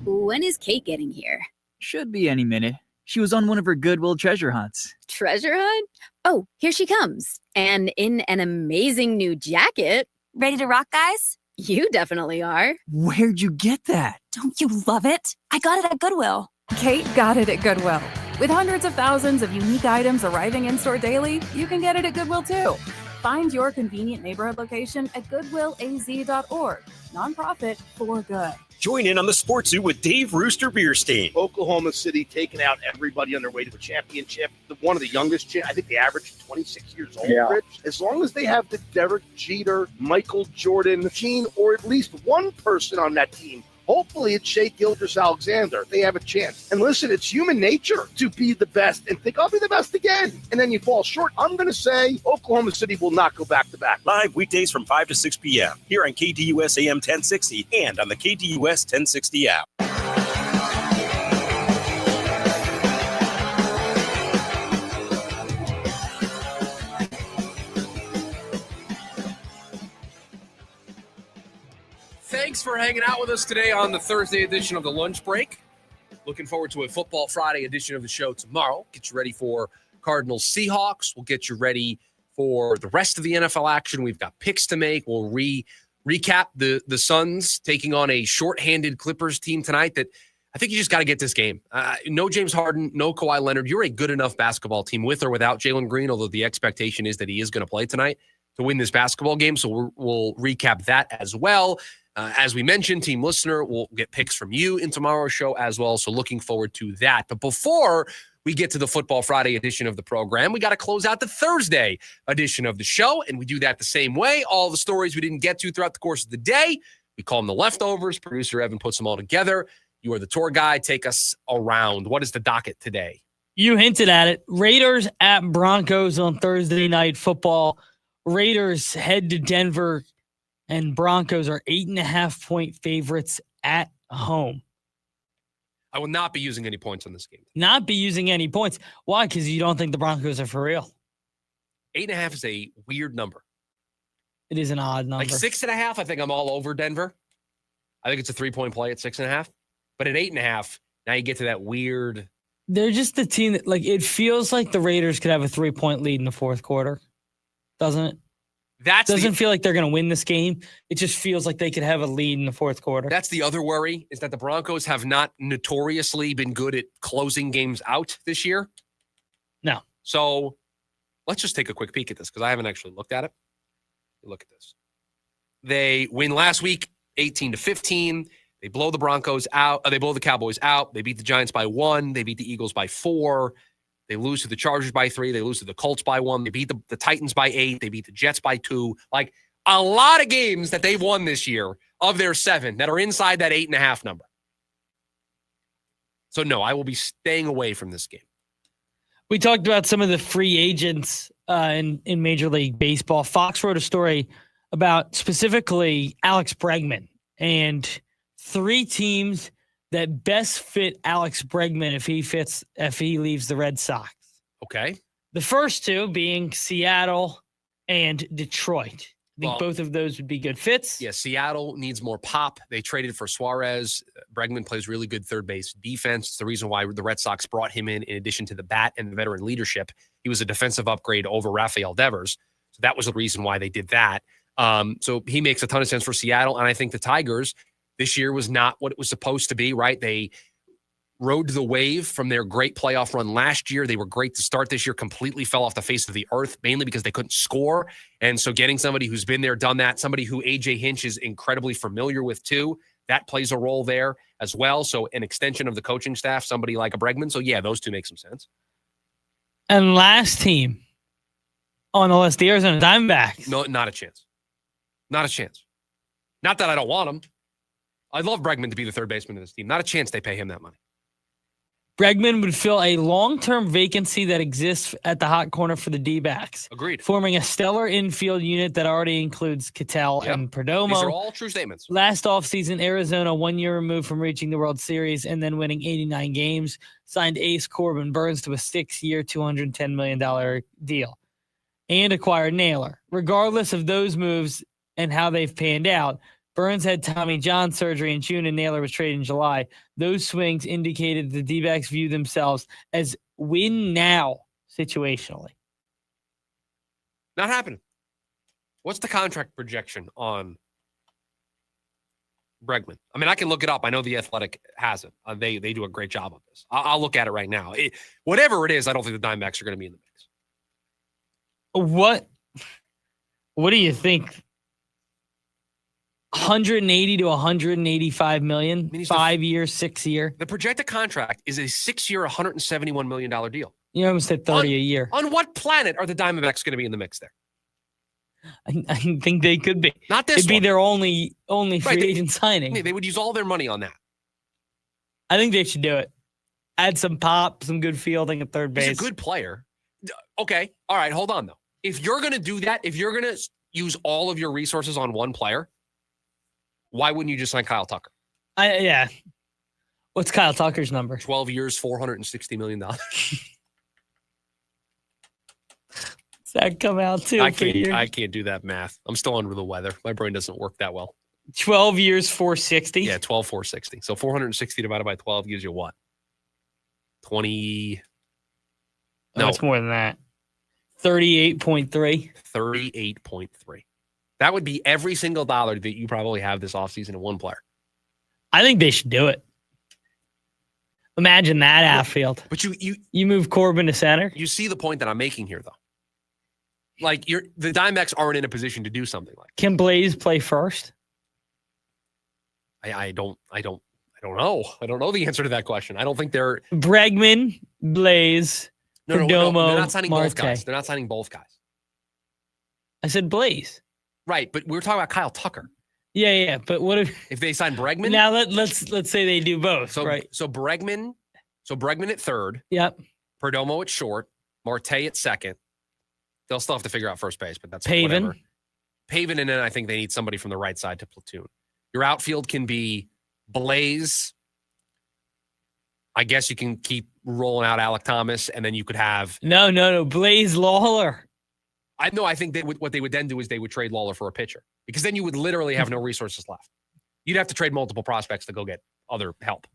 When is Kate getting here? Should be any minute. She was on one of her Goodwill treasure hunts. Treasure hunt? Oh, here she comes. And in an amazing new jacket. Ready to rock, guys? You definitely are. Where'd you get that? Don't you love it? I got it at Goodwill. Kate got it at Goodwill. With hundreds of thousands of unique items arriving in-store daily, you can get it at Goodwill too. Find your convenient neighborhood location at goodwillaz.org. Nonprofit for good. Join in on the Sports Zoo with Dave Rooster Bierstein. Oklahoma City taking out everybody on their way to the championship. One of the youngest, I think they average 26 years old, Yeah. Rich. As long as they have the Derek Jeter, Michael Jordan team, or at least one person on that team, hopefully it's Shea Gilgeous-Alexander, they have a chance. And listen, it's human nature to be the best and think, I'll be the best again. And then you fall short. I'm going to say Oklahoma City will not go back-to-back. Live weekdays from 5 to 6 p.m. here on KDUS AM 1060 and on the KDUS 1060 app. Thanks for hanging out with us today on the Thursday edition of the Lunch Break. Looking forward to a Football Friday edition of the show tomorrow. Get you ready for Cardinals Seahawks. We'll get you ready for the rest of the NFL action. We've got picks to make. We'll recap the Suns taking on a shorthanded Clippers team tonight that I think you just got to get this game. No James Harden, no Kawhi Leonard. You're a good enough basketball team with or without Jalen Green, although the expectation is that he is going to play tonight to win this basketball game. So we'll recap that as well. As we mentioned, team listener, we'll get picks from you in tomorrow's show as well. So looking forward to that. But before we get to the Football Friday edition of the program, we got to close out the Thursday edition of the show. And we do that the same way. All the stories we didn't get to throughout the course of the day, we call them the leftovers. Producer Evan puts them all together. You are the tour guide. Take us around. What is the docket today? You hinted at it. Raiders at Broncos on Thursday Night Football. Raiders head to Denver, and Broncos are 8.5-point favorites at home. I will not be using any points on this game. Not be using any points. Why? Because you don't think the Broncos are for real. 8.5 is a weird number. It is an odd number. Like 6.5, I think I'm all over Denver. I think it's a 3-point play at 6.5. But at 8.5, now you get to that weird. They're just the team that, like, it feels like the Raiders could have a 3-point lead in the fourth quarter. Doesn't it? Doesn't feel like they're going to win this game. It just feels like they could have a lead in the fourth quarter. That's the other worry, is that the Broncos have not notoriously been good at closing games out this year. No. So let's just take a quick peek at this because I haven't actually looked at it. Look at this. They win last week, 18-15. They blow the Broncos out. They blow the Cowboys out. They beat the Giants by 1. They beat the Eagles by 4. They lose to the Chargers by 3. They lose to the Colts by 1. They beat the Titans by 8. They beat the Jets by 2. Like, a lot of games that they've won this year of their 7 that are inside that 8.5 number. So, no, I will be staying away from this game. We talked about some of the free agents in Major League Baseball. Fox wrote a story about specifically Alex Bregman and 3 teams that best fit Alex Bregman if he leaves the Red Sox. Okay. The first 2 being Seattle and Detroit. I think both of those would be good fits. Yeah, Seattle needs more pop. They traded for Suarez. Bregman plays really good third base defense. It's the reason why the Red Sox brought him in addition to the bat and the veteran leadership. He was a defensive upgrade over Rafael Devers. So that was the reason why they did that. So he makes a ton of sense for Seattle. And I think the Tigers this year was not what it was supposed to be, right? They rode the wave from their great playoff run last year. They were great to start this year, completely fell off the face of the earth, mainly because they couldn't score. And so getting somebody who's been there, done that, somebody who A.J. Hinch is incredibly familiar with too, that plays a role there as well. So an extension of the coaching staff, somebody like a Bregman. So yeah, those two make some sense. And last team on the list, the Arizona Diamondbacks. No, not a chance. Not a chance. Not that I don't want him. I'd love Bregman to be the third baseman of this team. Not a chance they pay him that money. Bregman would fill a long-term vacancy that exists at the hot corner for the D-backs. Agreed. Forming a stellar infield unit that already includes Ketel and Perdomo. These are all true statements. Last offseason, Arizona, 1 year removed from reaching the World Series and then winning 89 games, signed ace Corbin Burnes to a 6-year, $210 million deal and acquired Naylor. Regardless of those moves and how they've panned out, Burnes had Tommy John surgery in June and Naylor was traded in July. Those swings indicated the D-backs view themselves as win now situationally. Not happening. What's the contract projection on Bregman? I mean, I can look it up. I know The Athletic has it. They do a great job of this. I'll look at it right now. Whatever it is, I don't think the Diamondbacks are going to be in the mix. What do you think? 180 to 185 million, 5 years, 6 year. The projected contract is a 6-year, $171 million deal. You almost said 30 a year. On what planet are the Diamondbacks going to be in the mix there? I think they could be. Not this It'd be one. their only free agent signing. They would use all their money on that. I think they should do it. Add some pop, some good fielding at third base. He's a good player. Okay. All right. Hold on, though. If you're going to do that, if you're going to use all of your resources on one player, why wouldn't you just sign Kyle Tucker? Yeah. What's Kyle Tucker's number? 12 years, $460 million. Does that come out too? I can't do that math. I'm still under the weather. My brain doesn't work that well. 12 years, 460? Yeah, 12, 460. So 460 divided by 12 gives you what? 20. No, it's more than that. 38.3. 38.3. That would be every single dollar that you probably have this offseason in one player. I think they should do it. Imagine that outfield. But you move Corbin to center. You see the point that I'm making here, though. Like the Diamondbacks aren't in a position to do something like that. Can Blaze play first? I don't know. I don't know the answer to that question. I don't think they're Bregman, Blaze, Perdomo, no. They're not signing Marte. both guys. They're not signing both guys. I said Blaze. Right, but we were talking about Kyle Tucker. Yeah. But what if they sign Bregman? Now let's say they do both. Right. So Bregman at third. Yep. Perdomo at short. Marte at second. They'll still have to figure out first base, but that's Pavin. Whatever. Pavin, and then I think they need somebody from the right side to platoon. Your outfield can be Blaze. I guess you can keep rolling out Alec Thomas, and then you could have no Blaze Lawler. I think what they would then do is they would trade Lawler for a pitcher, because then you would literally have no resources left. You'd have to trade multiple prospects to go get other help.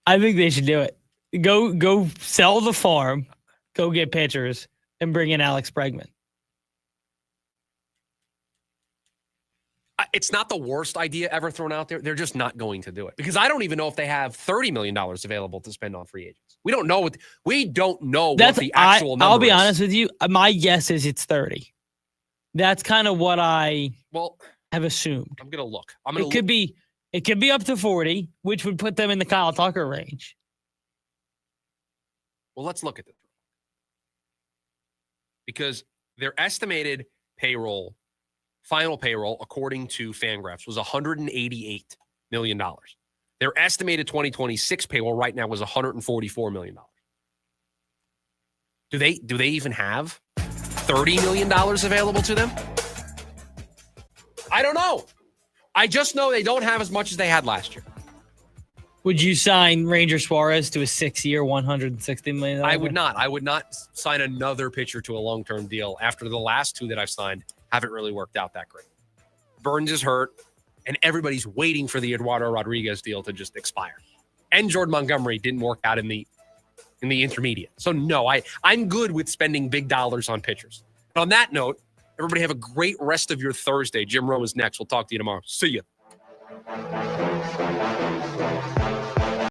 I think they should do it. Go sell the farm, go get pitchers, and bring in Alex Bregman. It's not the worst idea ever thrown out there. They're just not going to do it, because I don't even know if they have $30 million available to spend on free agents. We don't know what the actual number is. I'll be honest with you. My guess is it's 30. That's kind of what I have assumed. I'm going to look. It could be up to 40, which would put them in the Kyle Tucker range. Well, let's look at this, because their estimated payroll, final payroll, according to Fangraphs, was $188 million. Their estimated 2026 payroll right now was $144 million. Do they even have $30 million available to them? I don't know. I just know they don't have as much as they had last year. Would you sign Ranger Suarez to a 6-year, $160 million? I would not. I would not sign another pitcher to a long-term deal after the last two that I've signed haven't really worked out that great. Burns is hurt, and everybody's waiting for the Eduardo Rodriguez deal to just expire. And Jordan Montgomery didn't work out in the intermediate. So no, I'm good with spending big dollars on pitchers. And on that note, everybody have a great rest of your Thursday. Jim Rome is next. We'll talk to you tomorrow. See you.